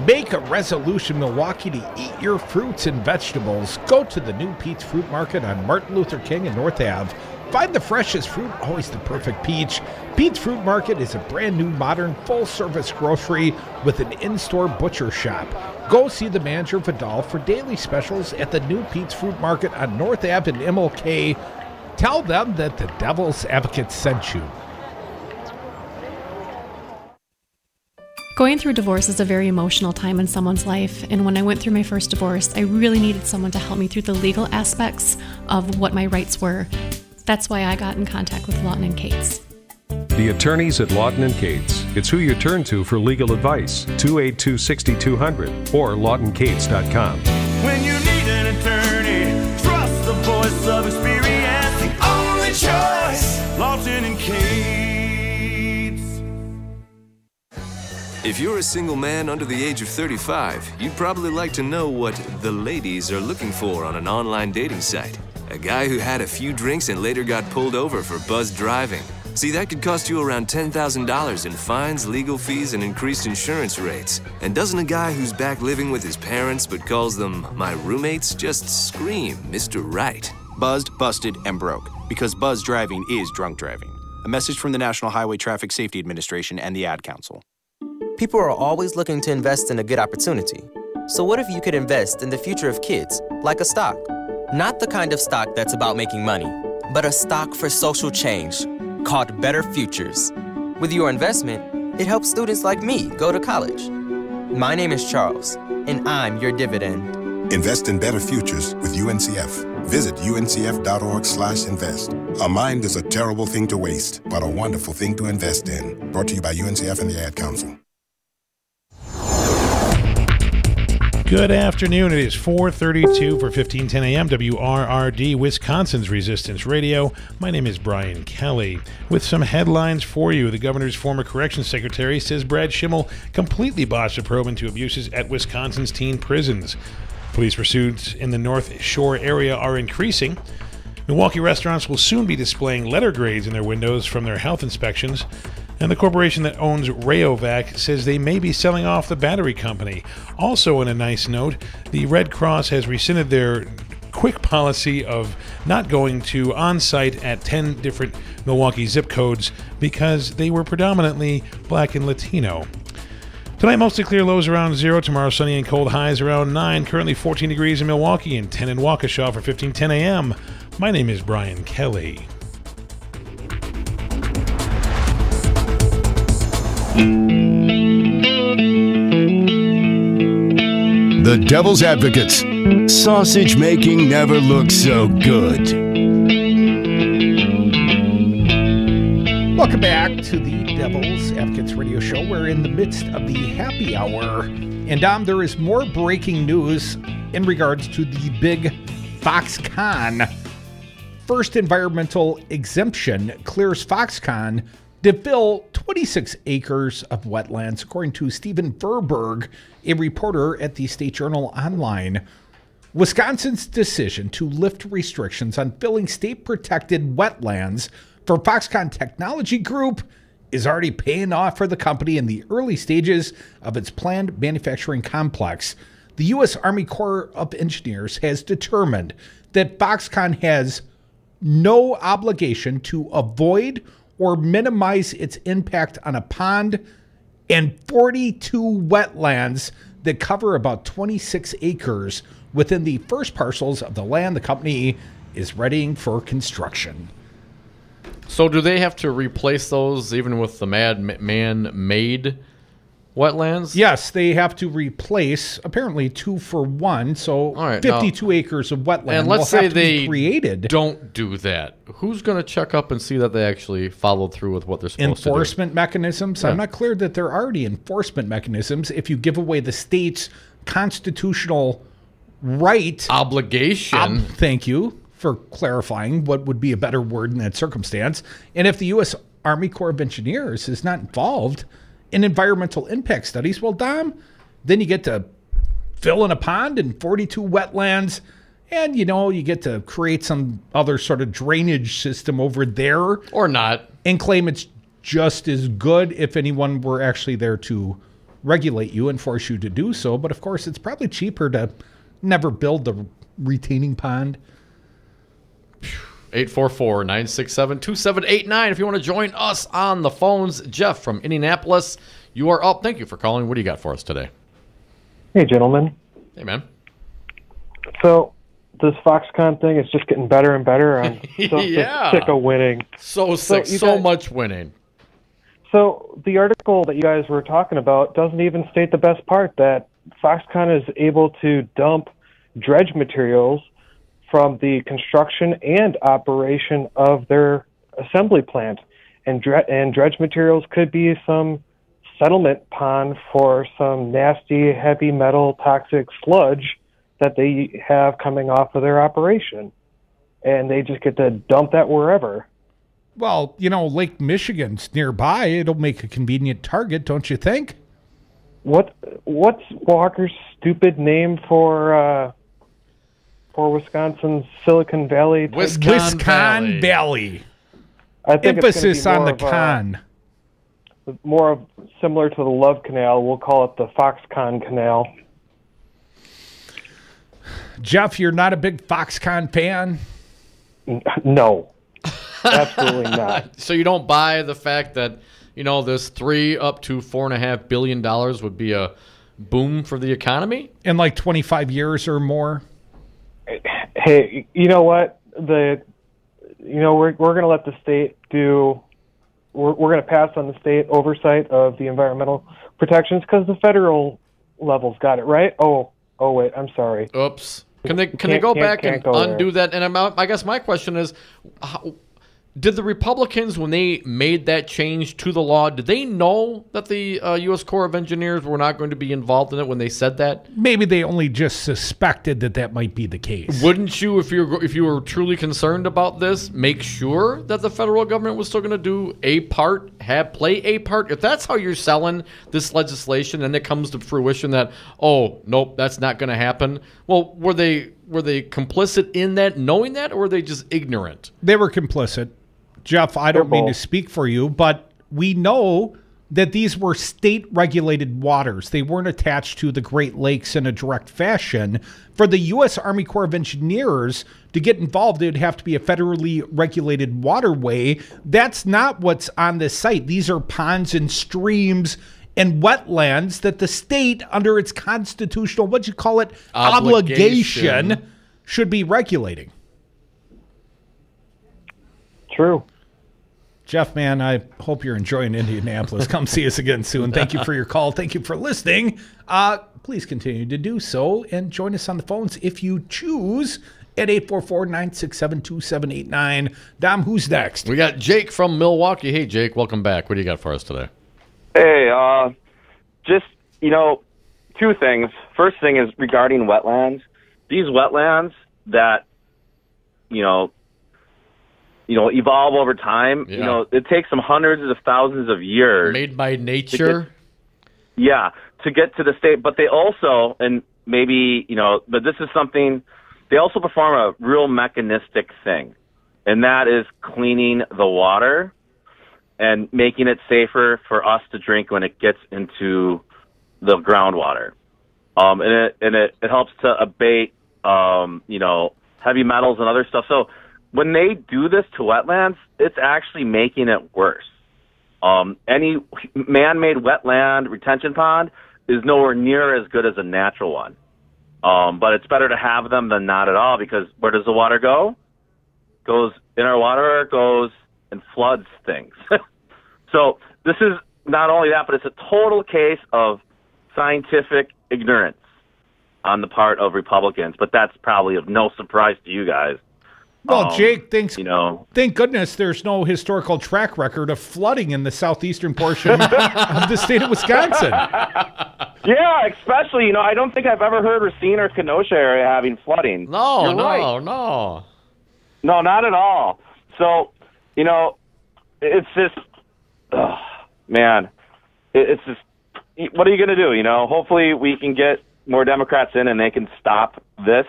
Make a resolution, Milwaukee, to eat your fruits and vegetables. Go to the new Pete's Fruit Market on Martin Luther King and North Ave. Find the freshest fruit, always the perfect peach. Pete's Fruit Market is a brand new, modern, full-service grocery with an in-store butcher shop. Go see the manager, Vidal, for daily specials at the new Pete's Fruit Market on North Ave in MLK. Tell them that the Devil's Advocate sent you. Going through divorce is a very emotional time in someone's life, and when I went through my first divorce, I really needed someone to help me through the legal aspects of what my rights were. That's why I got in contact with Lawton & Cates. The attorneys at Lawton & Cates. It's who you turn to for legal advice. 282-6200 or lawtoncates.com. When you need an attorney, trust the voice of experience. The only choice, Lawton & Cates. If you're a single man under the age of 35, you'd probably like to know what the ladies are looking for on an online dating site. A guy who had a few drinks and later got pulled over for buzzed driving. See, that could cost you around $10,000 in fines, legal fees, and increased insurance rates. And doesn't a guy who's back living with his parents but calls them my roommates just scream Mr. Right? Buzzed, busted, and broke. Because buzz driving is drunk driving. A message from the National Highway Traffic Safety Administration and the Ad Council. People are always looking to invest in a good opportunity. So what if you could invest in the future of kids, like a stock? Not the kind of stock that's about making money, but a stock for social change, called Better Futures. With your investment, it helps students like me go to college. My name is Charles, and I'm your dividend. Invest in better futures with UNCF. Visit uncf.org/invest. A mind is a terrible thing to waste, but a wonderful thing to invest in. Brought to you by UNCF and the Ad Council. Good afternoon. It is 4:32 for 1510 AM, WRRD, Wisconsin's Resistance Radio. My name is Brian Kelly. With some headlines for you, the governor's former corrections secretary says Brad Schimmel completely botched a probe into abuses at Wisconsin's teen prisons. Police pursuits in the North Shore area are increasing. Milwaukee restaurants will soon be displaying letter grades in their windows from their health inspections, and the corporation that owns Rayovac says they may be selling off the battery company. Also, on a nice note, the Red Cross has rescinded their quick policy of not going to on-site at 10 different Milwaukee zip codes because they were predominantly black and Latino. Tonight, mostly clear, lows around 0. Tomorrow, sunny and cold, highs around 9. Currently 14 degrees in Milwaukee and 10 in Waukesha for 15:10 a.m. My name is Brian Kelly. The Devil's Advocates. Sausage making never looks so good. Welcome back to the Devil's Advocates radio show. We're in the midst of the happy hour. And there is more breaking news in regards to the big Foxconn. First environmental exemption clears Foxconn to fill 26 acres of wetlands, according to Stephen Furberg, a reporter at the State Journal Online. Wisconsin's decision to lift restrictions on filling state-protected wetlands for Foxconn Technology Group is already paying off for the company in the early stages of its planned manufacturing complex. The U.S. Army Corps of Engineers has determined that Foxconn has no obligation to avoid or minimize its impact on a pond and 42 wetlands that cover about 26 acres within the first parcels of the land the company is readying for construction. So do they have to replace those even with the man-made wetlands? Yes, they have to replace apparently 2 for 1, so right, 52 acres of wetland. And let's say they created. Don't do that. Who's going to check up and see that they actually followed through with what they're supposed to do? Enforcement mechanisms? Yeah. I'm not clear that there are already enforcement mechanisms if you give away the state's constitutional right. Obligation. Thank you for clarifying what would be a better word in that circumstance. And if the U.S. Army Corps of Engineers is not involved in environmental impact studies, well, Dom, then you get to fill in a pond and 42 wetlands, and, you know, you get to create some other sort of drainage system over there. Or not. And claim it's just as good if anyone were actually there to regulate you and force you to do so. But, of course, it's probably cheaper to never build the retaining pond. 844-967-2789 if you want to join us on the phones. Jeff from Indianapolis, you are up. Thank you for calling. What do you got for us today? Hey, gentlemen. Hey, man. So this Foxconn thing is just getting better and better. I'm so sick of winning. So sick. So much winning. So the article that you guys were talking about doesn't even state the best part, that Foxconn is able to dump dredge materials from the construction and operation of their assembly plant. And dredge materials could be some settlement pond for some nasty, heavy metal, toxic sludge that they have coming off of their operation. And they just get to dump that wherever. Well, you know, Lake Michigan's nearby. It'll make a convenient target, don't you think? What's Walker's stupid name for Wisconsin's Silicon Valley? Wisconsin Valley. I think emphasis on the con. More of similar to the Love Canal. We'll call it the Foxconn Canal. Jeff, you're not a big Foxconn fan? No. Absolutely not. So you don't buy the fact that, you know, this $3 up to $4.5 billion would be a boom for the economy? In like 25 years or more? Hey, you know what? We're going to let the state do. We're going to pass on the state oversight of the environmental protections because the federal level's got it right. Oh wait, I'm sorry. Oops. Can they go back and undo that? And I guess my question is, did the Republicans, when they made that change to the law, did they know that the U.S. Corps of Engineers were not going to be involved in it when they said that? Maybe they only just suspected that might be the case. Wouldn't you, if you were truly concerned about this, make sure that the federal government was still going to do a part, play a part? If that's how you're selling this legislation and it comes to fruition that, oh, nope, that's not going to happen. Well, were they complicit in that, knowing that, or were they just ignorant? They were complicit. Jeff, I don't mean to speak for you, but we know that these were state-regulated waters. They weren't attached to the Great Lakes in a direct fashion. For the U.S. Army Corps of Engineers to get involved, it would have to be a federally regulated waterway. That's not what's on this site. These are ponds and streams and wetlands that the state, under its constitutional, what'd you call it, obligation should be regulating. True. Jeff, man, I hope you're enjoying Indianapolis. Come see us again soon. Thank you for your call. Thank you for listening. Please continue to do so and join us on the phones if you choose at 844-967-2789. Dom, who's next? We got Jake from Milwaukee. Hey, Jake, welcome back. What do you got for us today? Hey, just, two things. First thing is regarding wetlands. These wetlands that, evolve over time. Yeah. It takes them hundreds of thousands of years. Made by nature. To get to the state. But they also, and maybe, but this is something, they also perform a real mechanistic thing, and that is cleaning the water and making it safer for us to drink when it gets into the groundwater. And it helps to abate, heavy metals and other stuff. So when they do this to wetlands, it's actually making it worse. Any man-made wetland retention pond is nowhere near as good as a natural one. But it's better to have them than not at all, because where does the water go? Goes in our water, goes and floods things. So this is not only that, but it's a total case of scientific ignorance on the part of Republicans. But that's probably of no surprise to you guys. Well, Jake, thank goodness there's no historical track record of flooding in the southeastern portion of the state of Wisconsin. Yeah, especially, I don't think I've ever heard Racine or Kenosha area having flooding. No, You're no. No, not at all. So, it's just, man, it's just, what are you going to do? Hopefully we can get more Democrats in and they can stop this.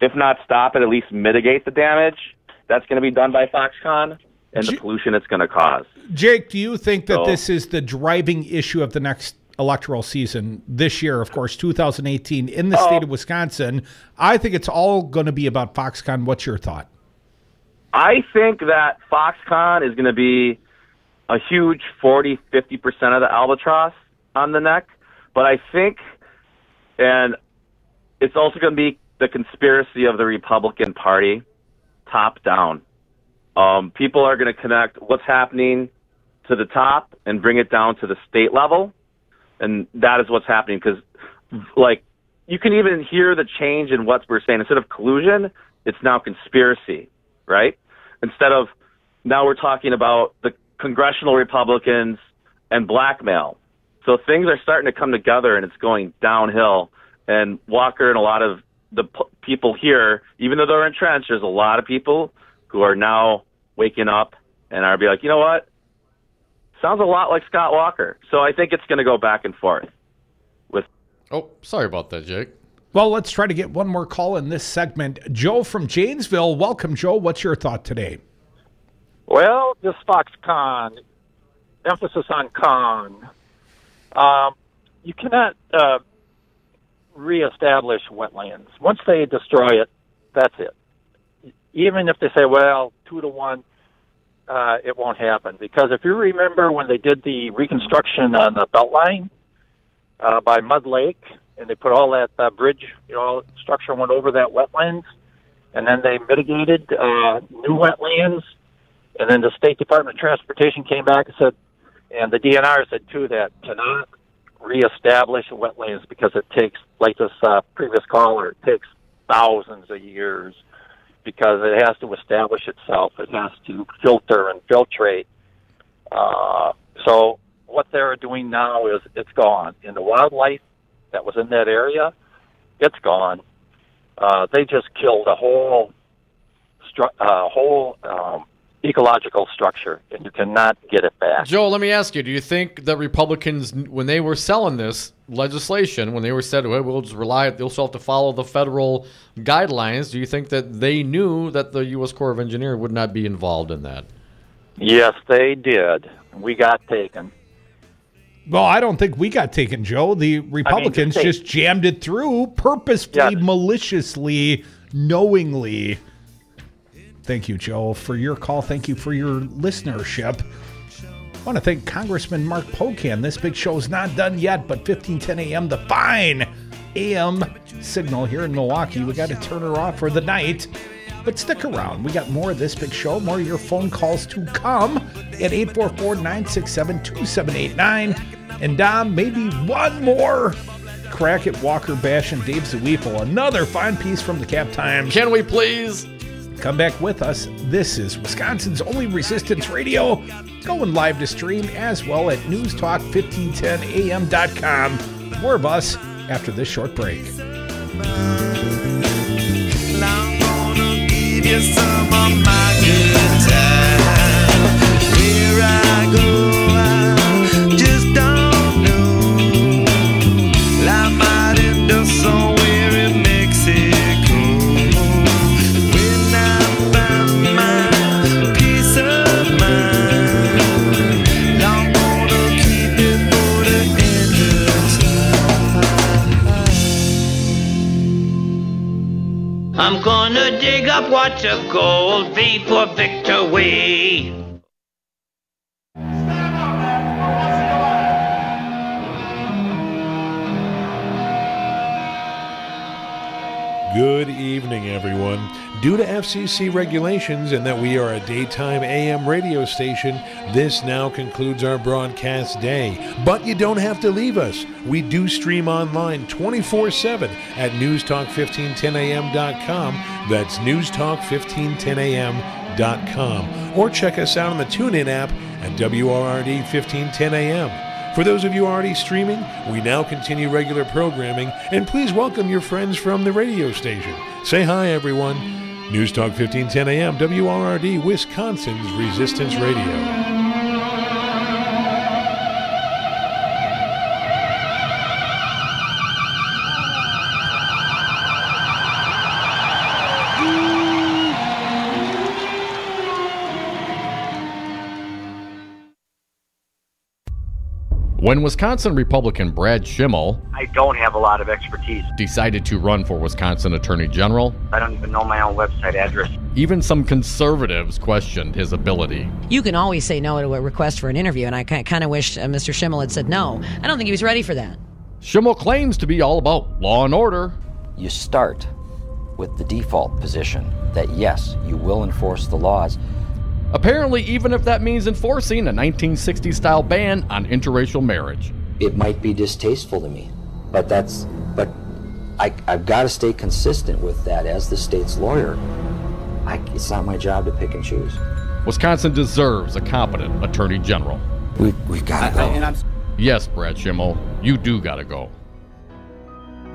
If not stop it, at least mitigate the damage that's going to be done by Foxconn and the pollution it's going to cause. Jake, do you think that this is the driving issue of the next electoral season this year, of course, 2018, in the state of Wisconsin? I think it's all going to be about Foxconn. What's your thought? I think that Foxconn is going to be a huge 40, 50% of the albatross on the neck. But I think, and it's also going to be the conspiracy of the Republican Party, top down. People are going to connect what's happening to the top and bring it down to the state level, and that is what's happening. Because, you can even hear the change in what we're saying. Instead of collusion, it's now conspiracy, right? Instead of, now we're talking about the congressional Republicans and blackmail. So things are starting to come together, and it's going downhill. And Walker and a lot of the people here, even though they're entrenched, there's a lot of people who are now waking up and are be like, you know what? Sounds a lot like Scott Walker. So I think it's going to go back and forth. Oh, sorry about that, Jake. Well, let's try to get one more call in this segment. Joe from Janesville. Welcome, Joe. What's your thought today? Well, this Foxconn, emphasis on con. You cannot reestablish wetlands. Once they destroy it, that's it. Even if they say, 2-1, it won't happen. Because if you remember when they did the reconstruction on the Beltline by Mud Lake, and they put all that bridge, structure went over that wetlands, and then they mitigated new wetlands, and then the State Department of Transportation came back and said, and the DNR said too, that cannot reestablish wetlands because it takes, like this previous caller, it takes thousands of years because it has to establish itself. It has to filter and filtrate. So what they're doing now is it's gone. And the wildlife that was in that area, it's gone. They just killed a whole ecological structure, and you cannot get it back. Joe, let me ask you, do you think that Republicans, when they were selling this legislation, when they were said, well, we'll just rely, they'll still have to follow the federal guidelines, do you think that they knew that the U.S. Corps of Engineers would not be involved in that? Yes, they did. We got taken. Well, I don't think we got taken, Joe. The Republicans just jammed it through purposefully, maliciously, knowingly. Thank you, Joe, for your call. Thank you for your listenership. I want to thank Congressman Mark Pocan. This big show is not done yet, but 1510 a.m., the fine AM signal here in Milwaukee. We got to turn her off for the night. But stick around. We got more of this big show, more of your phone calls to come at 844-967-2789. And Dom, maybe one more crack at Walker Bash and Dave Zaweefel. Another fine piece from the Cap Times. Can we please? Come back with us. This is Wisconsin's only Resistance Radio, going live to stream as well at newstalk1510am.com. More of us after this short break. Give you some of my good time. Where I go, I just don't know. I might end up somewhere in Mexico. When I found my peace of mind, I'm gonna keep it for the end of time. I'm gonna dig up what's of gold, V for Victor Way. Good evening, everyone. Due to FCC regulations and that we are a daytime AM radio station, this now concludes our broadcast day. But you don't have to leave us. We do stream online 24/7 at newstalk1510am.com. That's newstalk1510am.com. Or check us out on the TuneIn app at WRRD 1510 AM. For those of you already streaming, we now continue regular programming, and please welcome your friends from the radio station. Say hi, everyone. News Talk 1510 AM, WRRD, Wisconsin's Resistance Radio. When Wisconsin Republican Brad Schimmel I don't have a lot of expertise. decided to run for Wisconsin Attorney General, I don't even know my own website address. even some conservatives questioned his ability. You can always say no to a request for an interview, and I kind of wish Mr. Schimmel had said no. I don't think he was ready for that. Schimmel claims to be all about law and order. You start with the default position that yes, you will enforce the laws. Apparently, even if that means enforcing a 1960s-style ban on interracial marriage. It might be distasteful to me, but I've got to stay consistent with that as the state's lawyer. It's not my job to pick and choose. Wisconsin deserves a competent attorney general. We've got to go. Yes, Brad Schimmel, you do got to go.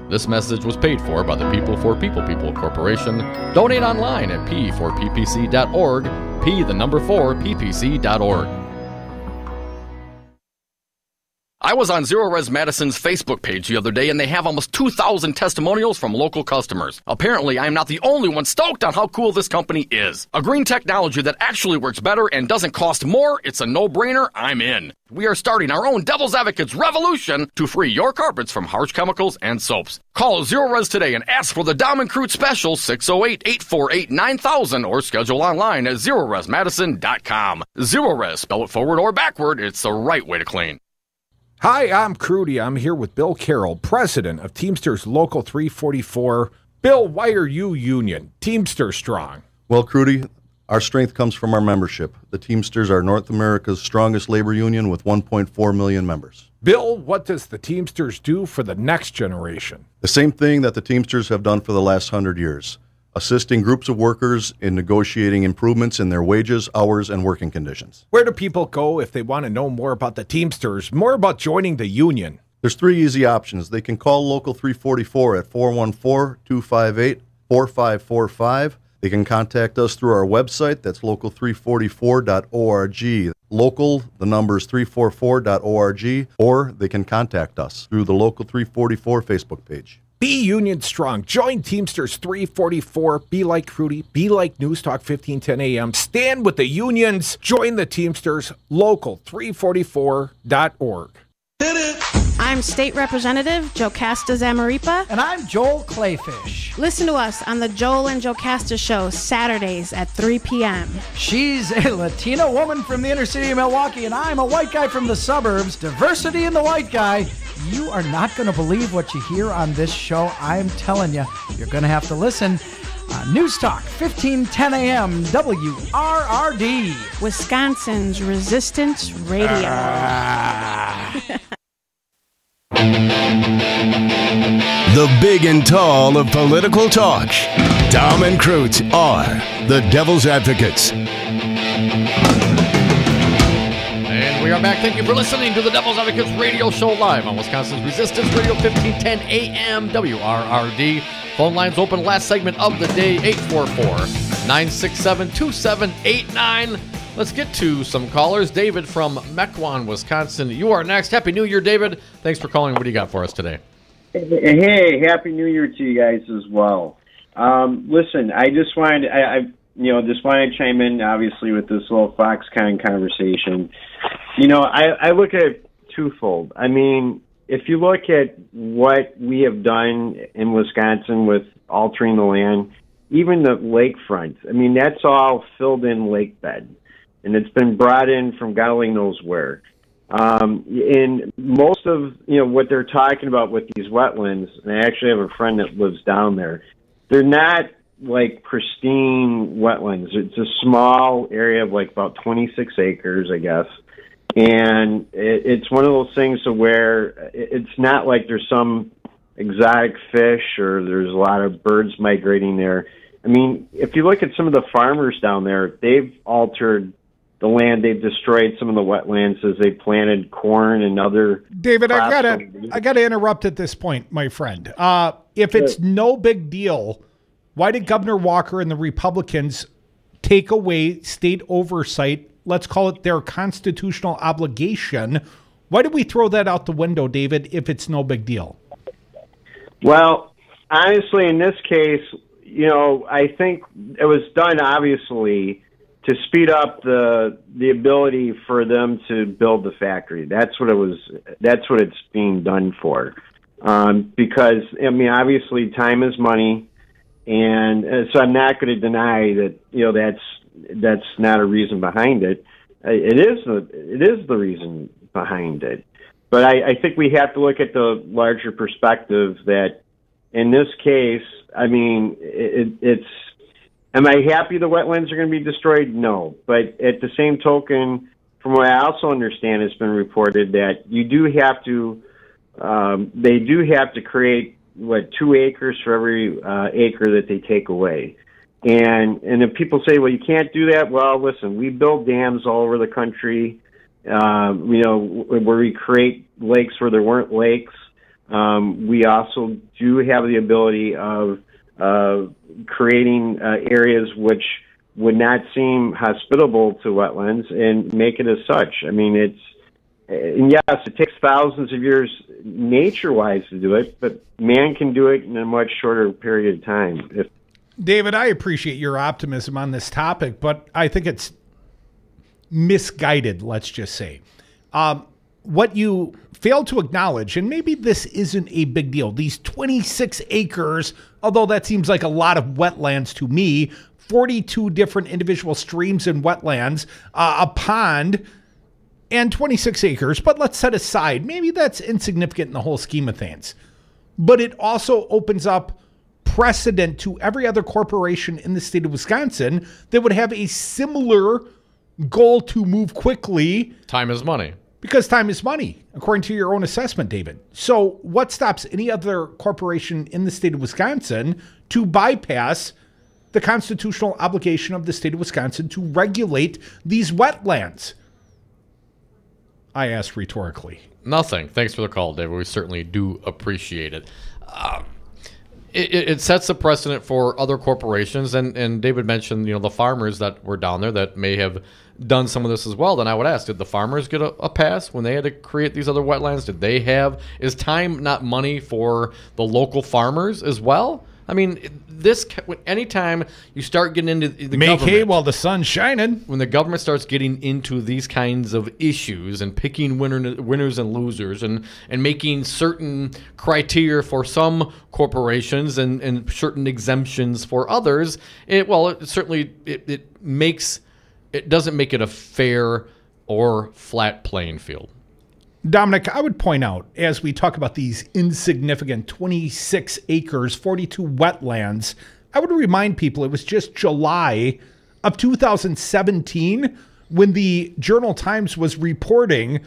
This message was paid for by the People for People Corporation. Donate online at p4ppc.org, p4ppc.org. I was on Zero Res Madison's Facebook page the other day, and they have almost 2,000 testimonials from local customers. Apparently, I am not the only one stoked on how cool this company is. A green technology that actually works better and doesn't cost more. It's a no-brainer. I'm in. We are starting our own Devil's Advocates revolution to free your carpets from harsh chemicals and soaps. Call Zero Res today and ask for the Dom and Crute special 608-848-9000 or schedule online at ZeroResMadison.com. Zero Res, spell it forward or backward, it's the right way to clean. Hi, I'm Crudy. I'm here with Bill Carroll, president of Teamsters Local 344. Bill, why are you union? Teamster strong. Well, Crudy, our strength comes from our membership. The Teamsters are North America's strongest labor union with 1.4 million members. Bill, what does the Teamsters do for the next generation? The same thing that the Teamsters have done for the last 100 years, assisting groups of workers in negotiating improvements in their wages, hours, and working conditions. Where do people go if they want to know more about the Teamsters, more about joining the union? There's 3 easy options. They can call Local 344 at 414-258-4545. They can contact us through our website. That's local344.org. Local, the number is 344.org, or they can contact us through the Local 344 Facebook page. Be union strong. Join Teamsters 344. Be like Rudy. Be like News Talk 1510 AM. Stand with the unions. Join the Teamsters. Local344.org. I'm State Representative Jocasta Zamaripa. And I'm Joel Clayfish. Listen to us on the Joel and Jocasta Show, Saturdays at 3 p.m. She's a Latina woman from the inner city of Milwaukee, and I'm a white guy from the suburbs. Diversity in the white guy. You are not going to believe what you hear on this show. I'm telling you, you're going to have to listen. News Talk, 1510 AM, WRRD. Wisconsin's Resistance Radio. The big and tall of political talk. Dom and Krutz are the Devil's Advocates. And we are back. Thank you for listening to the Devil's Advocates Radio Show live on Wisconsin's Resistance Radio, 1510 AM, WRRD. Phone lines open last segment of the day, 844-967-2789. Let's get to some callers. David from Mequon, Wisconsin. You are next. Happy New Year, David. Thanks for calling. What do you got for us today? Hey, Happy New Year to you guys as well. Listen, I just wanted, just wanted to chime in, obviously, with this little Foxconn conversation. I look at it twofold. I mean, if you look at what we have done in Wisconsin with altering the land, even the lakefront, I mean, that's all filled in lake bed. And it's been brought in from God only knows where. And most of, what they're talking about with these wetlands, and I actually have a friend that lives down there, they're not like pristine wetlands. It's a small area of like about 26 acres, I guess. And it's one of those things to where it's not like there's some exotic fish or there's a lot of birds migrating there. I mean, if you look at some of the farmers down there, they've altered the land. They've destroyed some of the wetlands as they planted corn and other. David, I gotta interrupt at this point, my friend. If it's no big deal, why did Governor Walker and the Republicans take away state oversight? Let's call it their constitutional obligation. Why did we throw that out the window, David, if it's no big deal? Well, honestly, in this case, I think it was done, obviously, to speed up the ability for them to build the factory. That's what it was. That's what it's being done for. Because, I mean, obviously time is money. And so I'm not going to deny that, that's not a reason behind it. It is the reason behind it. But I think we have to look at the larger perspective that in this case, I mean, it's, am I happy the wetlands are going to be destroyed? No. But at the same token, from what I also understand, it's been reported that you do have to, they do have to create, 2 acres for every acre that they take away. And if people say, well, you can't do that, well, listen, we build dams all over the country, where we create lakes where there weren't lakes. We also do have the ability of creating areas which would not seem hospitable to wetlands and make it as such. I mean, and yes, it takes thousands of years nature-wise to do it, but man can do it in a much shorter period of time. David, I appreciate your optimism on this topic, but I think it's misguided, let's just say. What you fail to acknowledge, and maybe this isn't a big deal, these 26 acres, although that seems like a lot of wetlands to me, 42 different individual streams and wetlands, a pond, and 26 acres, but let's set aside, maybe that's insignificant in the whole scheme of things. But it also opens up precedent to every other corporation in the state of Wisconsin that would have a similar goal to move quickly. Time is money. Because time is money, according to your own assessment, David. So what stops any other corporation in the state of Wisconsin to bypass the constitutional obligation of the state of Wisconsin to regulate these wetlands? I asked rhetorically. Nothing. Thanks for the call, David. We certainly do appreciate it. it sets a precedent for other corporations, and David mentioned, the farmers that were down there that may have done some of this as well. Then I would ask, did the farmers get a pass when they had to create these other wetlands? Did they have, is time not money for the local farmers as well? I mean, anytime you start getting into the Make government, hay while the sun's shining. when the government starts getting into these kinds of issues and picking winners and losers and making certain criteria for some corporations and certain exemptions for others, it doesn't make it a fair or flat playing field. Dominic, I would point out, as we talk about these insignificant 26 acres, 42 wetlands, I would remind people it was just July of 2017 when the Journal-Times was reporting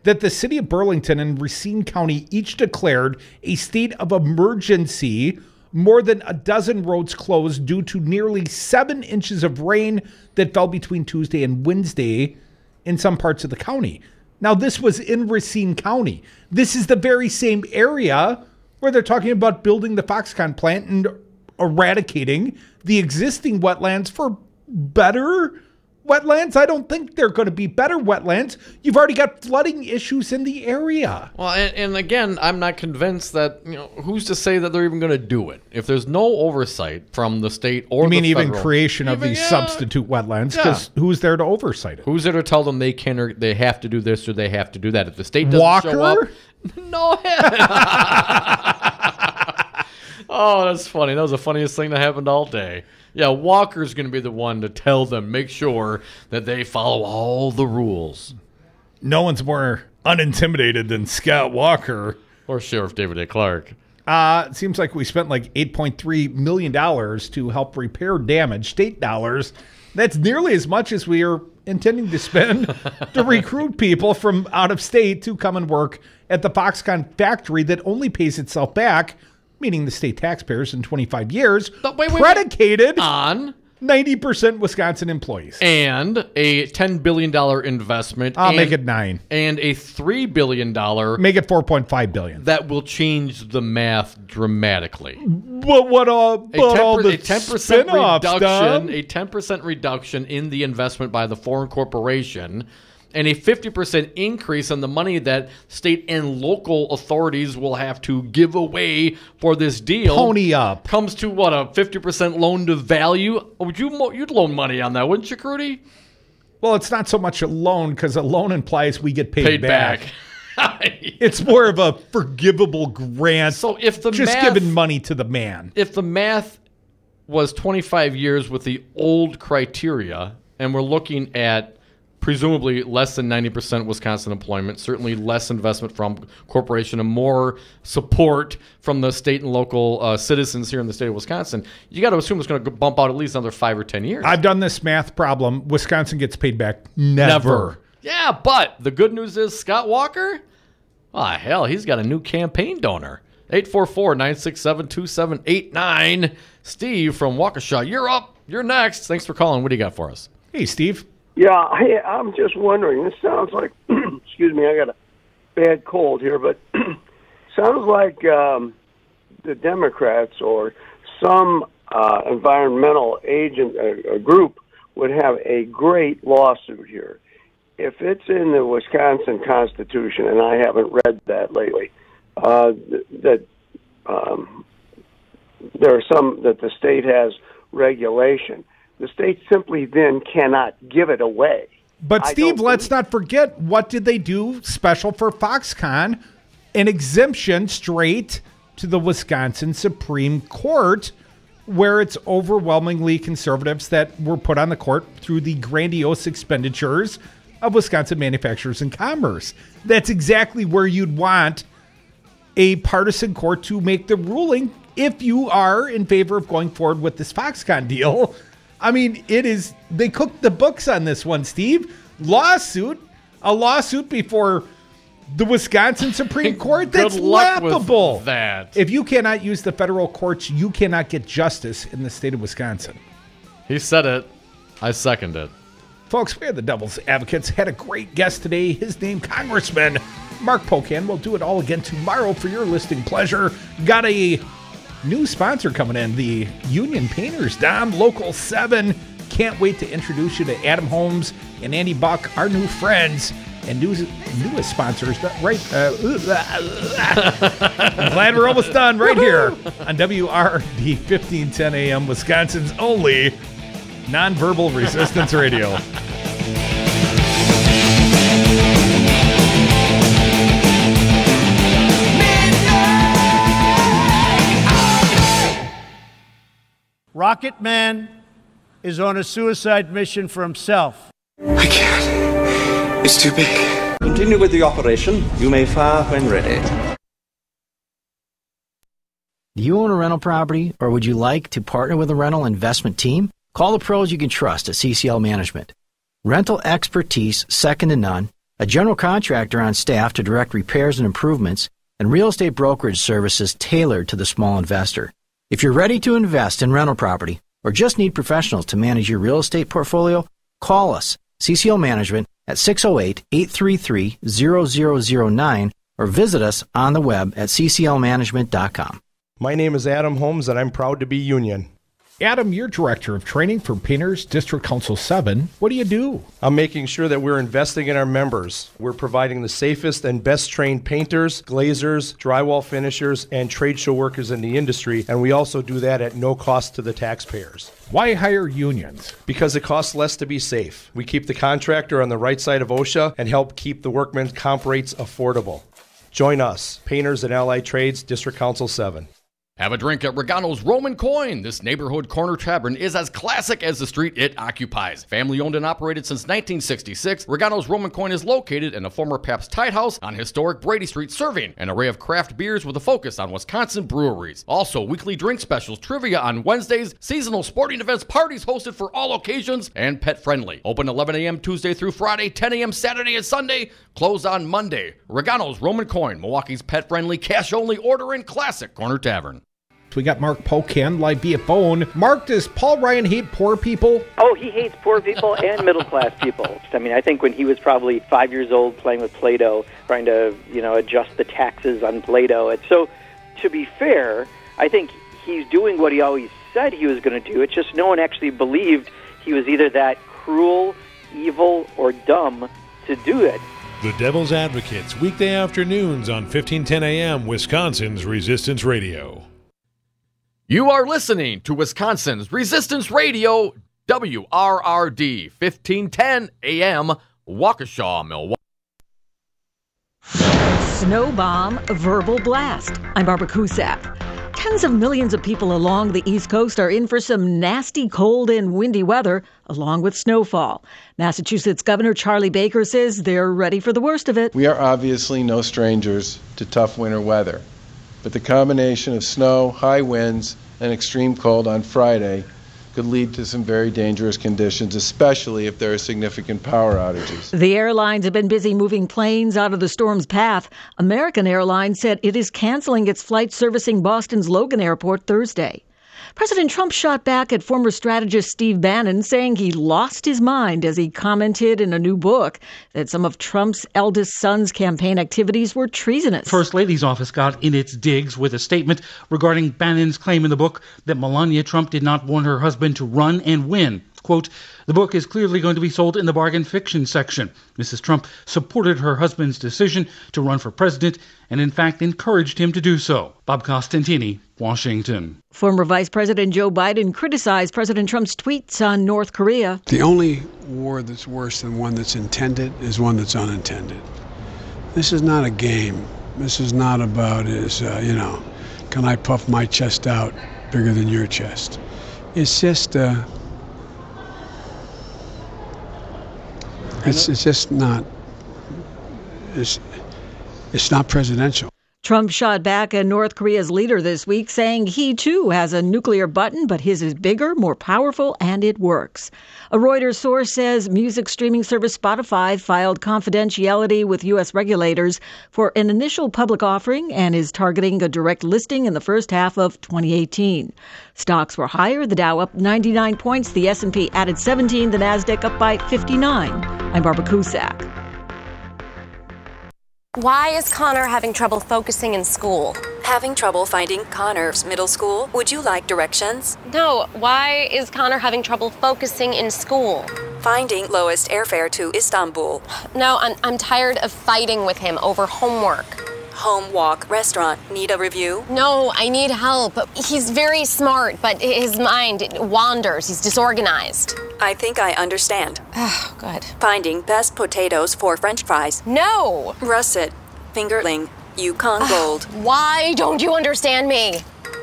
that the city of Burlington and Racine County each declared a state of emergency, more than a dozen roads closed due to nearly 7 inches of rain that fell between Tuesday and Wednesday in some parts of the county. Now, this was in Racine County. This is the very same area where they're talking about building the Foxconn plant and eradicating the existing wetlands for better wetlands. I don't think they're going to be better wetlands. You've already got flooding issues in the area. Well, and again, I'm not convinced that, who's to say that they're even going to do it? If there's no oversight from the state or You mean the even federal, creation of these substitute wetlands? Because who's there to oversight it? Who's there to tell them they can or they have to do this or they have to do that? If the state doesn't show up, no. Oh, that's funny. That was the funniest thing that happened all day. Yeah, Walker's going to be the one to tell them, make sure that they follow all the rules. No one's more unintimidated than Scott Walker. Or Sheriff David A. Clark. It seems like we spent like $8.3 million to help repair damage, state dollars. That's nearly as much as we are intending to spend to recruit people from out of state to come and work at the Foxconn factory that only pays itself back, meaning the state taxpayers in 25 years, predicated on 90% Wisconsin employees. And a $10 billion investment. I'll make it 9. And a $3 billion. Make it 4.5 billion. That will change the math dramatically. But what all the 10% spin-offs, Dom? reduction, a 10% reduction in the investment by the foreign corporation, and a 50% increase in the money that state and local authorities will have to give away for this deal. Pony up. Comes to what, a 50% loan to value? You'd loan money on that, wouldn't you, Crudy? Well, it's not so much a loan because a loan implies we get paid back. Yeah. It's more of a forgivable grant. So if the just math, giving money to the man. If the math was 25 years with the old criteria, and we're looking at presumably less than 90% Wisconsin employment, certainly less investment from corporation and more support from the state and local citizens here in the state of Wisconsin, you got to assume it's going to bump out at least another 5 or 10 years. I've done this math problem. Wisconsin gets paid back. Never. Yeah, but the good news is Scott Walker, hell, he's got a new campaign donor. 844-967-2789. Steve from Waukesha, you're up. You're next. Thanks for calling. What do you got for us? Hey, Steve. Yeah, hey, I'm just wondering. This sounds like, excuse me, I got a bad cold here, but sounds like the Democrats or some environmental agent group would have a great lawsuit here. If it's in the Wisconsin Constitution, and I haven't read that lately, that there are some that the state has regulation. The state simply then cannot give it away. But, Steve, let's not forget, what did they do special for Foxconn? An exemption straight to the Wisconsin Supreme Court, where it's overwhelmingly conservatives that were put on the court through the grandiose expenditures of Wisconsin Manufacturers and Commerce. That's exactly where you'd want a partisan court to make the ruling if you are in favor of going forward with this Foxconn deal. I mean, they cooked the books on this one, Steve. A lawsuit before the Wisconsin Supreme Court? That's Good luck laughable. with that. If you cannot use the federal courts, you cannot get justice in the state of Wisconsin. He said it. I second it. Folks, we are the Devil's Advocates. Had a great guest today. His name, Congressman Mark Pocan. We'll do it all again tomorrow for your listening pleasure. Got a new sponsor coming in, the Union Painters, Dom, Local 7. Can't wait to introduce you to Adam Holmes and Andy Buck, our new friends and newest sponsors. Right? I'm glad we're almost done right here on WRD 1510 AM, Wisconsin's only nonverbal resistance radio. Rocket Man is on a suicide mission for himself. I can't. It's too big. Continue with the operation. You may fire when ready. Do you own a rental property, or would you like to partner with a rental investment team? Call the pros you can trust at CCL Management. Rental expertise second to none, a general contractor on staff to direct repairs and improvements, and real estate brokerage services tailored to the small investor. If you're ready to invest in rental property or just need professionals to manage your real estate portfolio, call us, CCL Management, at 608-833-0009 or visit us on the web at cclmanagement.com. My name is Adam Holmes, and I'm proud to be union. Adam, you're Director of Training for Painters District Council 7. What do you do? I'm making sure that we're investing in our members. We're providing the safest and best trained painters, glazers, drywall finishers, and trade show workers in the industry, and we also do that at no cost to the taxpayers. Why hire unions? Because it costs less to be safe. We keep the contractor on the right side of OSHA and help keep the workmen's comp rates affordable. Join us, Painters and Allied Trades, District Council 7. Have a drink at Regano's Roman Coin. This neighborhood corner tavern is as classic as the street it occupies. Family owned and operated since 1966, Regano's Roman Coin is located in a former Pabst Tide House on historic Brady Street, serving an array of craft beers with a focus on Wisconsin breweries. Also, weekly drink specials, trivia on Wednesdays, seasonal sporting events, parties hosted for all occasions, and pet friendly. Open 11 a.m. Tuesday through Friday, 10 a.m. Saturday and Sunday, closed on Monday. Regano's Roman Coin, Milwaukee's pet friendly, cash only order and classic corner tavern. We got Mark Pocan live via phone. Mark, does Paul Ryan hate poor people? Oh, he hates poor people and middle-class people. I mean, I think when he was probably 5 years old playing with Play-Doh, trying to, adjust the taxes on Play-Doh. And so, to be fair, I think he's doing what he always said he was going to do. It's just no one actually believed he was either that cruel, evil, or dumb to do it. The Devil's Advocates, weekday afternoons on 1510 AM, Wisconsin's Resistance Radio. You are listening to Wisconsin's Resistance Radio, WRRD, 1510 AM, Waukesha, Milwaukee. Snow bomb, verbal blast. I'm Barbara Cusack. Tens of millions of people along the East Coast are in for some nasty cold and windy weather, along with snowfall. Massachusetts Governor Charlie Baker says they're ready for the worst of it. We are obviously no strangers to tough winter weather, but the combination of snow, high winds, and extreme cold on Friday could lead to some very dangerous conditions, especially if there are significant power outages. The airlines have been busy moving planes out of the storm's path. American Airlines said it is canceling its flight servicing Boston's Logan Airport Thursday. President Trump shot back at former strategist Steve Bannon, saying he lost his mind as he commented in a new book that some of Trump's eldest son's campaign activities were treasonous. First Lady's office got in its digs with a statement regarding Bannon's claim in the book that Melania Trump did not want her husband to run and win. Quote, the book is clearly going to be sold in the bargain fiction section. Mrs. Trump supported her husband's decision to run for president and, in fact, encouraged him to do so. Bob Costantini, Washington. Former Vice President Joe Biden criticized President Trump's tweets on North Korea. The only war that's worse than one that's intended is one that's unintended. This is not a game. This is not about, can I puff my chest out bigger than your chest? It's just... It's just not. It's not presidential. Trump shot back at North Korea's leader this week, saying he too has a nuclear button, but his is bigger, more powerful, and it works. A Reuters source says music streaming service Spotify filed confidentiality with U.S. regulators for an initial public offering and is targeting a direct listing in the first half of 2018. Stocks were higher, the Dow up 99 points, the S&P added 17, the Nasdaq up by 59. I'm Barbara Cusack. Why is Connor having trouble focusing in school? Having trouble finding Connor's middle school? Would you like directions? No, why is Connor having trouble focusing in school? Finding lowest airfare to Istanbul. No, I'm tired of fighting with him over homework. Home, walk, restaurant. Need a review? No, I need help. He's very smart, but his mind wanders. He's disorganized. I think I understand. Oh, good. Finding best potatoes for French fries. No! Russet, fingerling, Yukon Gold. Why don't you understand me?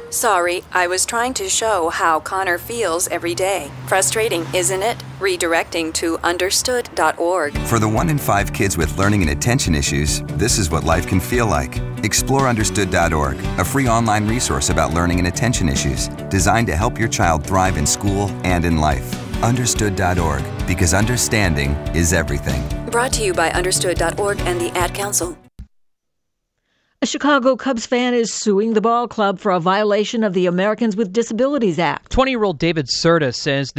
Sorry, I was trying to show how Connor feels every day. Frustrating, isn't it? Redirecting to understood.org. For the 1 in 5 kids with learning and attention issues, this is what life can feel like. Explore understood.org, a free online resource about learning and attention issues, designed to help your child thrive in school and in life. Understood.org, because understanding is everything. Brought to you by understood.org and the Ad Council. A Chicago Cubs fan is suing the ball club for a violation of the Americans with Disabilities Act. 20-year-old David Serta says the